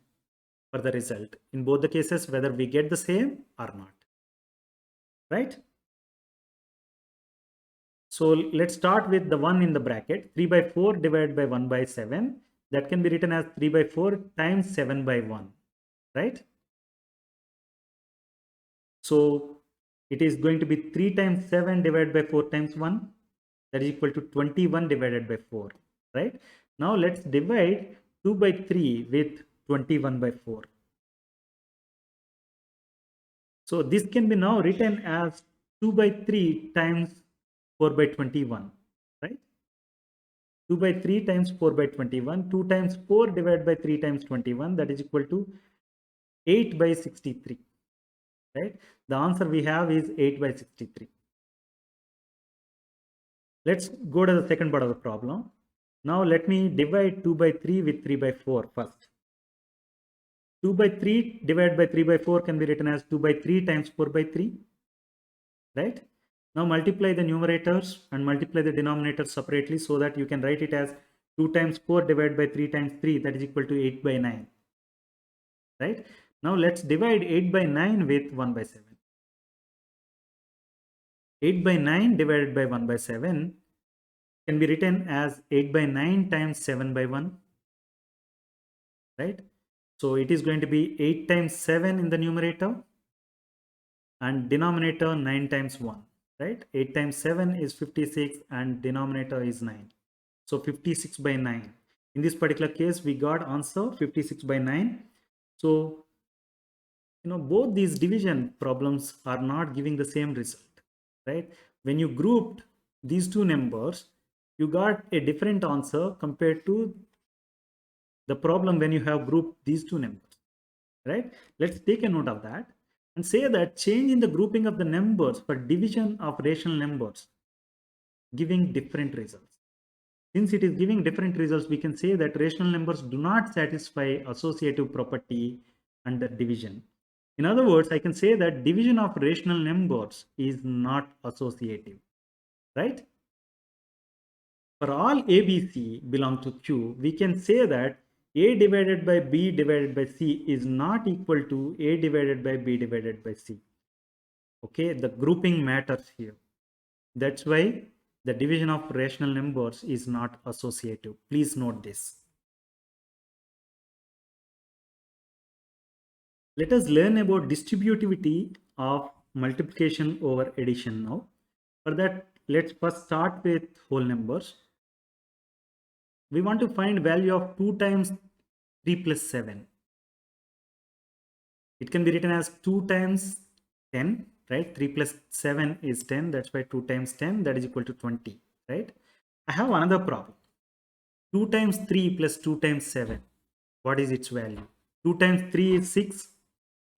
for the result in both the cases, whether we get the same or not, right? So let's start with the one in the bracket. 3 by 4 divided by 1 by 7. That can be written as 3 by 4 times 7 by 1, right? So it is going to be 3 times 7 divided by 4 times 1. That is equal to 21 divided by 4, right? Now let's divide 2 by 3 with 21 by 4. So this can be now written as 2 by 3 times 4 by 21, right? 2 by 3 times 4 by 21. 2 times 4 divided by 3 times 21. That is equal to 8 by 63, right? The answer we have is 8 by 63. Let's go to the second part of the problem. Now let me divide 2 by 3 with 3 by 4 first. 2 by 3 divided by 3 by 4 can be written as 2 by 3 times 4 by 3, right? Now multiply the numerators and multiply the denominators separately so that you can write it as 2 times 4 divided by 3 times 3, that is equal to 8 by 9, right? Now let's divide 8 by 9 with 1 by 7. 8 by 9 divided by 1 by 7 can be written as 8 by 9 times 7 by 1, right? So it is going to be 8 times 7 in the numerator and denominator 9 times 1, right? 8 times 7 is 56 and denominator is 9. So 56 by 9. In this particular case, we got answer 56 by 9. So, both these division problems are not giving the same result, right? When you grouped these two numbers, you got a different answer compared to the problem when you have grouped these two numbers, right? Let's take a note of that and say that change in the grouping of the numbers for division of rational numbers giving different results. Since it is giving different results, we can say that rational numbers do not satisfy associative property under division. In other words, I can say that division of rational numbers is not associative, right? For all A, B, C belong to Q, we can say that A divided by B divided by C is not equal to A divided by B divided by C. Okay, the grouping matters here. That's why the division of rational numbers is not associative. Please note this. Let us learn about distributivity of multiplication over addition now. For that, let's first start with whole numbers. We want to find value of 2 times 3 plus 7. It can be written as 2 times 10, right? 3 plus 7 is 10. That's why 2 times 10, that is equal to 20, right? I have another problem. 2 times 3 plus 2 times 7. What is its value? 2 times 3 is 6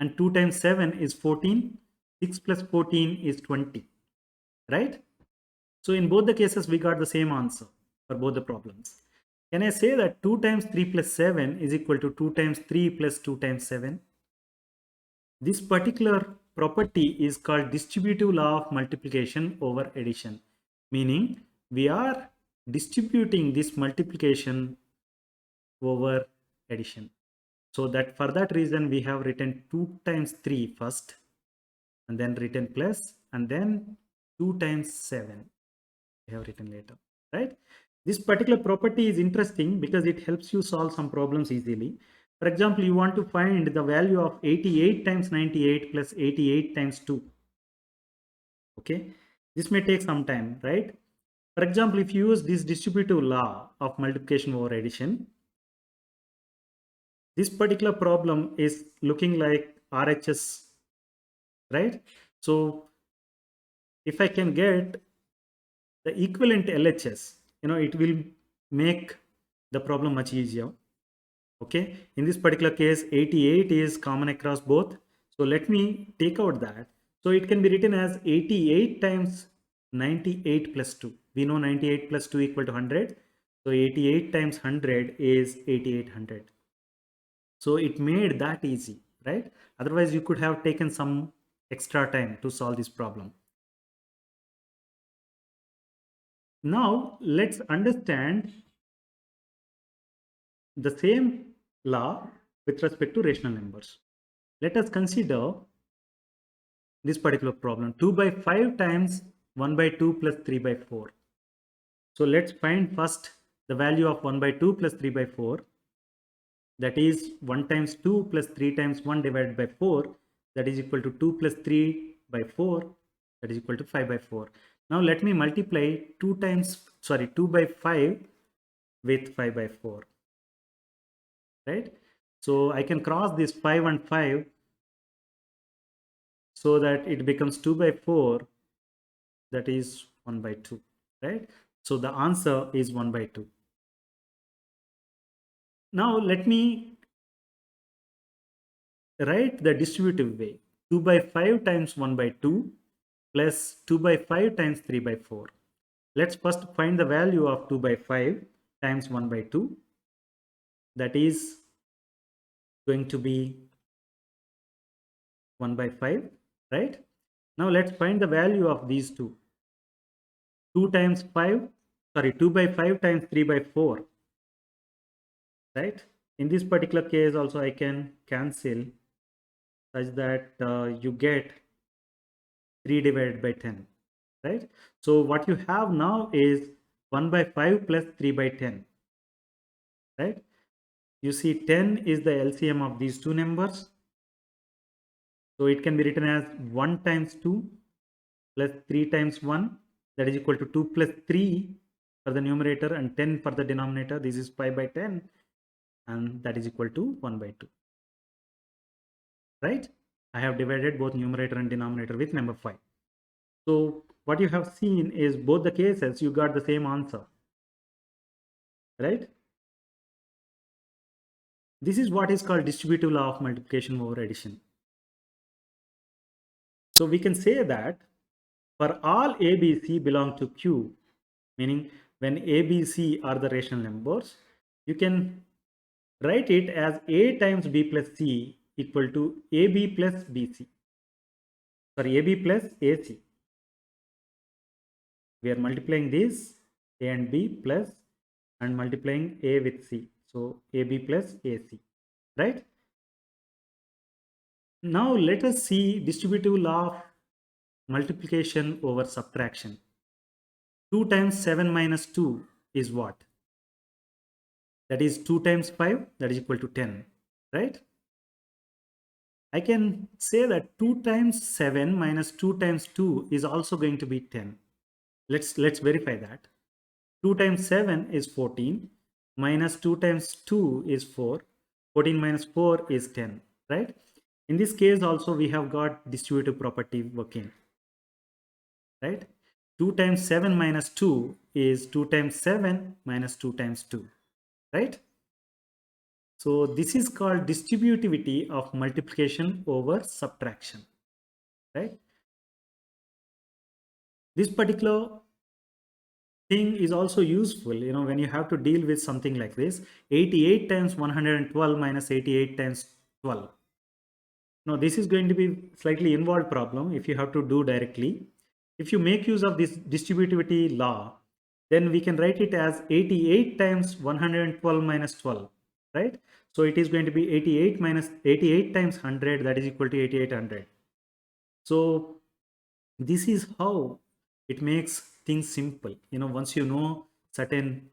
and 2 times 7 is 14. 6 plus 14 is 20, right? So in both the cases, we got the same answer for both the problems. Can I say that 2 times 3 plus 7 is equal to 2 times 3 plus 2 times 7? This particular property is called distributive law of multiplication over addition, meaning we are distributing this multiplication over addition. So that for that reason, we have written 2 times 3 first, and then written plus, and then 2 times 7 we have written later, right? This particular property is interesting because it helps you solve some problems easily. For example, you want to find the value of 88 times 98 plus 88 times 2. Okay, this may take some time, right? For example, if you use this distributive law of multiplication over addition, this particular problem is looking like RHS, right? So if I can get the equivalent LHS, it will make the problem much easier. Okay, in this particular case, 88 is common across both. So let me take out that. So it can be written as 88 times 98 plus 2. We know 98 plus 2 equal to 100. So 88 times 100 is 8800. So it made that easy, right? Otherwise, you could have taken some extra time to solve this problem. Now, let's understand the same law with respect to rational numbers. Let us consider this particular problem. 2 by 5 times 1 by 2 plus 3 by 4. So let's find first the value of 1 by 2 plus 3 by 4. That is 1 times 2 plus 3 times 1 divided by 4. That is equal to 2 plus 3 by 4. That is equal to 5 by 4. Now let me multiply 2 by 5 with 5 by 4. Right? So I can cross this 5 and 5 so that it becomes 2 by 4, that is 1 by 2, right? So the answer is 1 by 2. Now let me write the distributive way. 2 by 5 times 1 by 2 plus 2 by 5 times 3 by 4. Let's first find the value of 2 by 5 times 1 by 2. That is going to be 1 by 5, right? Now let's find the value of these two. 2 by 5 times 3 by 4, right? In this particular case also I can cancel such that you get 3 divided by 10, right? So what you have now is 1 by 5 plus 3 by 10, right? You see 10 is the LCM of these two numbers. So it can be written as 1 times 2 plus 3 times 1, that is equal to 2 plus 3 for the numerator and 10 for the denominator. This is 5 by 10 and that is equal to 1 by 2, right? I have divided both numerator and denominator with number 5. So what you have seen is both the cases you got the same answer, right? This is what is called distributive law of multiplication over addition. So we can say that for all a, b, c belong to Q, meaning when a, b, c are the rational numbers, you can write it as a times b plus c equal to ab plus bc. Sorry, ab plus ac. We are multiplying this a and b plus and multiplying a with c. So ab plus ac, right? Now let us see distributive law of multiplication over subtraction. 2 times 7 minus 2 is what? That is 2 times 5, that is equal to 10, right? I can say that 2 times 7 minus 2 times 2 is also going to be 10. Let's verify that. 2 times 7 is 14, minus 2 times 2 is 4, 14 minus 4 is 10, right? In this case also we have got distributive property working, right? 2 times 7 minus 2 is 2 times 7 minus 2 times 2, right? So this is called distributivity of multiplication over subtraction, right? This particular thing is also useful, when you have to deal with something like this. 88 times 112 minus 88 times 12. Now this is going to be slightly involved problem if you have to do directly. If you make use of this distributivity law, then we can write it as 88 times 112 minus 12, right? So it is going to be 88 minus 88 times 100, that is equal to 8800. So this is how it makes things simple, once you know certain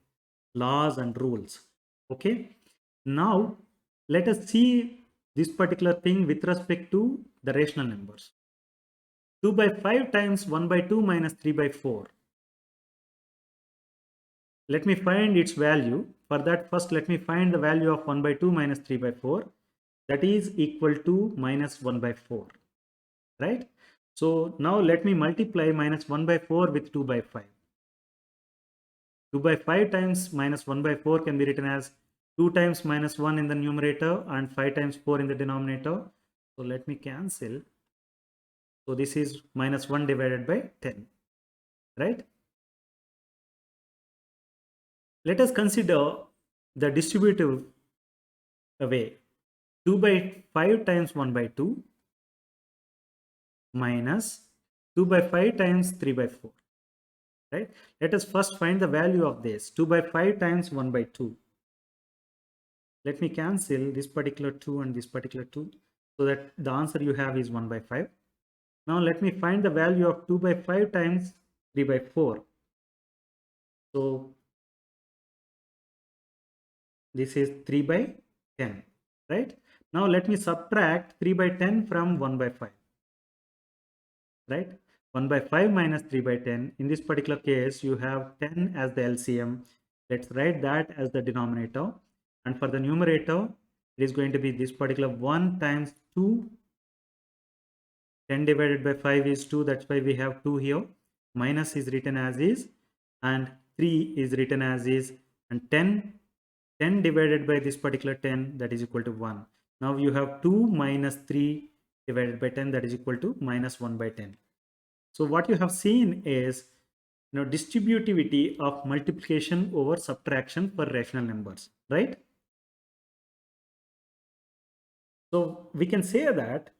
laws and rules. Okay, now let us see this particular thing with respect to the rational numbers. 2 by 5 times 1 by 2 minus 3 by 4. Let me find its value. For that, first let me find the value of 1 by 2 minus 3 by 4. That is equal to minus 1 by 4, right? So now let me multiply minus 1 by 4 with 2 by 5. 2 by 5 times minus 1 by 4 can be written as 2 times minus 1 in the numerator and 5 times 4 in the denominator. So let me cancel. So this is minus 1 divided by 10, right? Let us consider the distributive way. 2 by 5 times 1 by 2 minus 2 by 5 times 3 by 4, right? Let us first find the value of this. 2 by 5 times 1 by 2. Let me cancel this particular 2 and this particular 2, so that the answer you have is 1 by 5. Now let me find the value of 2 by 5 times 3 by 4. So this is 3 by 10, right? Now let me subtract 3 by 10 from 1 by 5, right? 1 by 5 minus 3 by 10. In this particular case, you have 10 as the LCM. Let's write that as the denominator. And for the numerator, it is going to be this particular 1 times 2. 10 divided by 5 is 2. That's why we have 2 here. Minus is written as is. And 3 is written as is. And 10 divided by this particular 10, that is equal to 1. Now you have 2 minus 3 divided by 10, that is equal to minus 1 by 10. So what you have seen is distributivity of multiplication over subtraction for rational numbers, right? So we can say that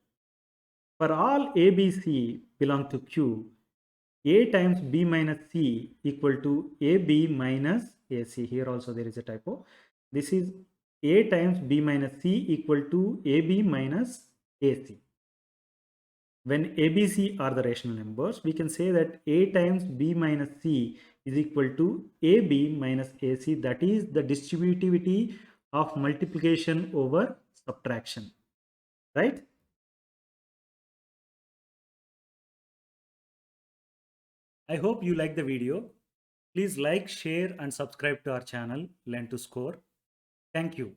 for all A, B, C belong to Q, A times B minus C equal to AB minus AC. Here also there is a typo. This is A times B minus C equal to AB minus AC. When ABC are the rational numbers, we can say that A times B minus C is equal to AB minus AC. That is the distributivity of multiplication over subtraction, right? I hope you like the video. Please like, share and subscribe to our channel Learn to Score. Thank you.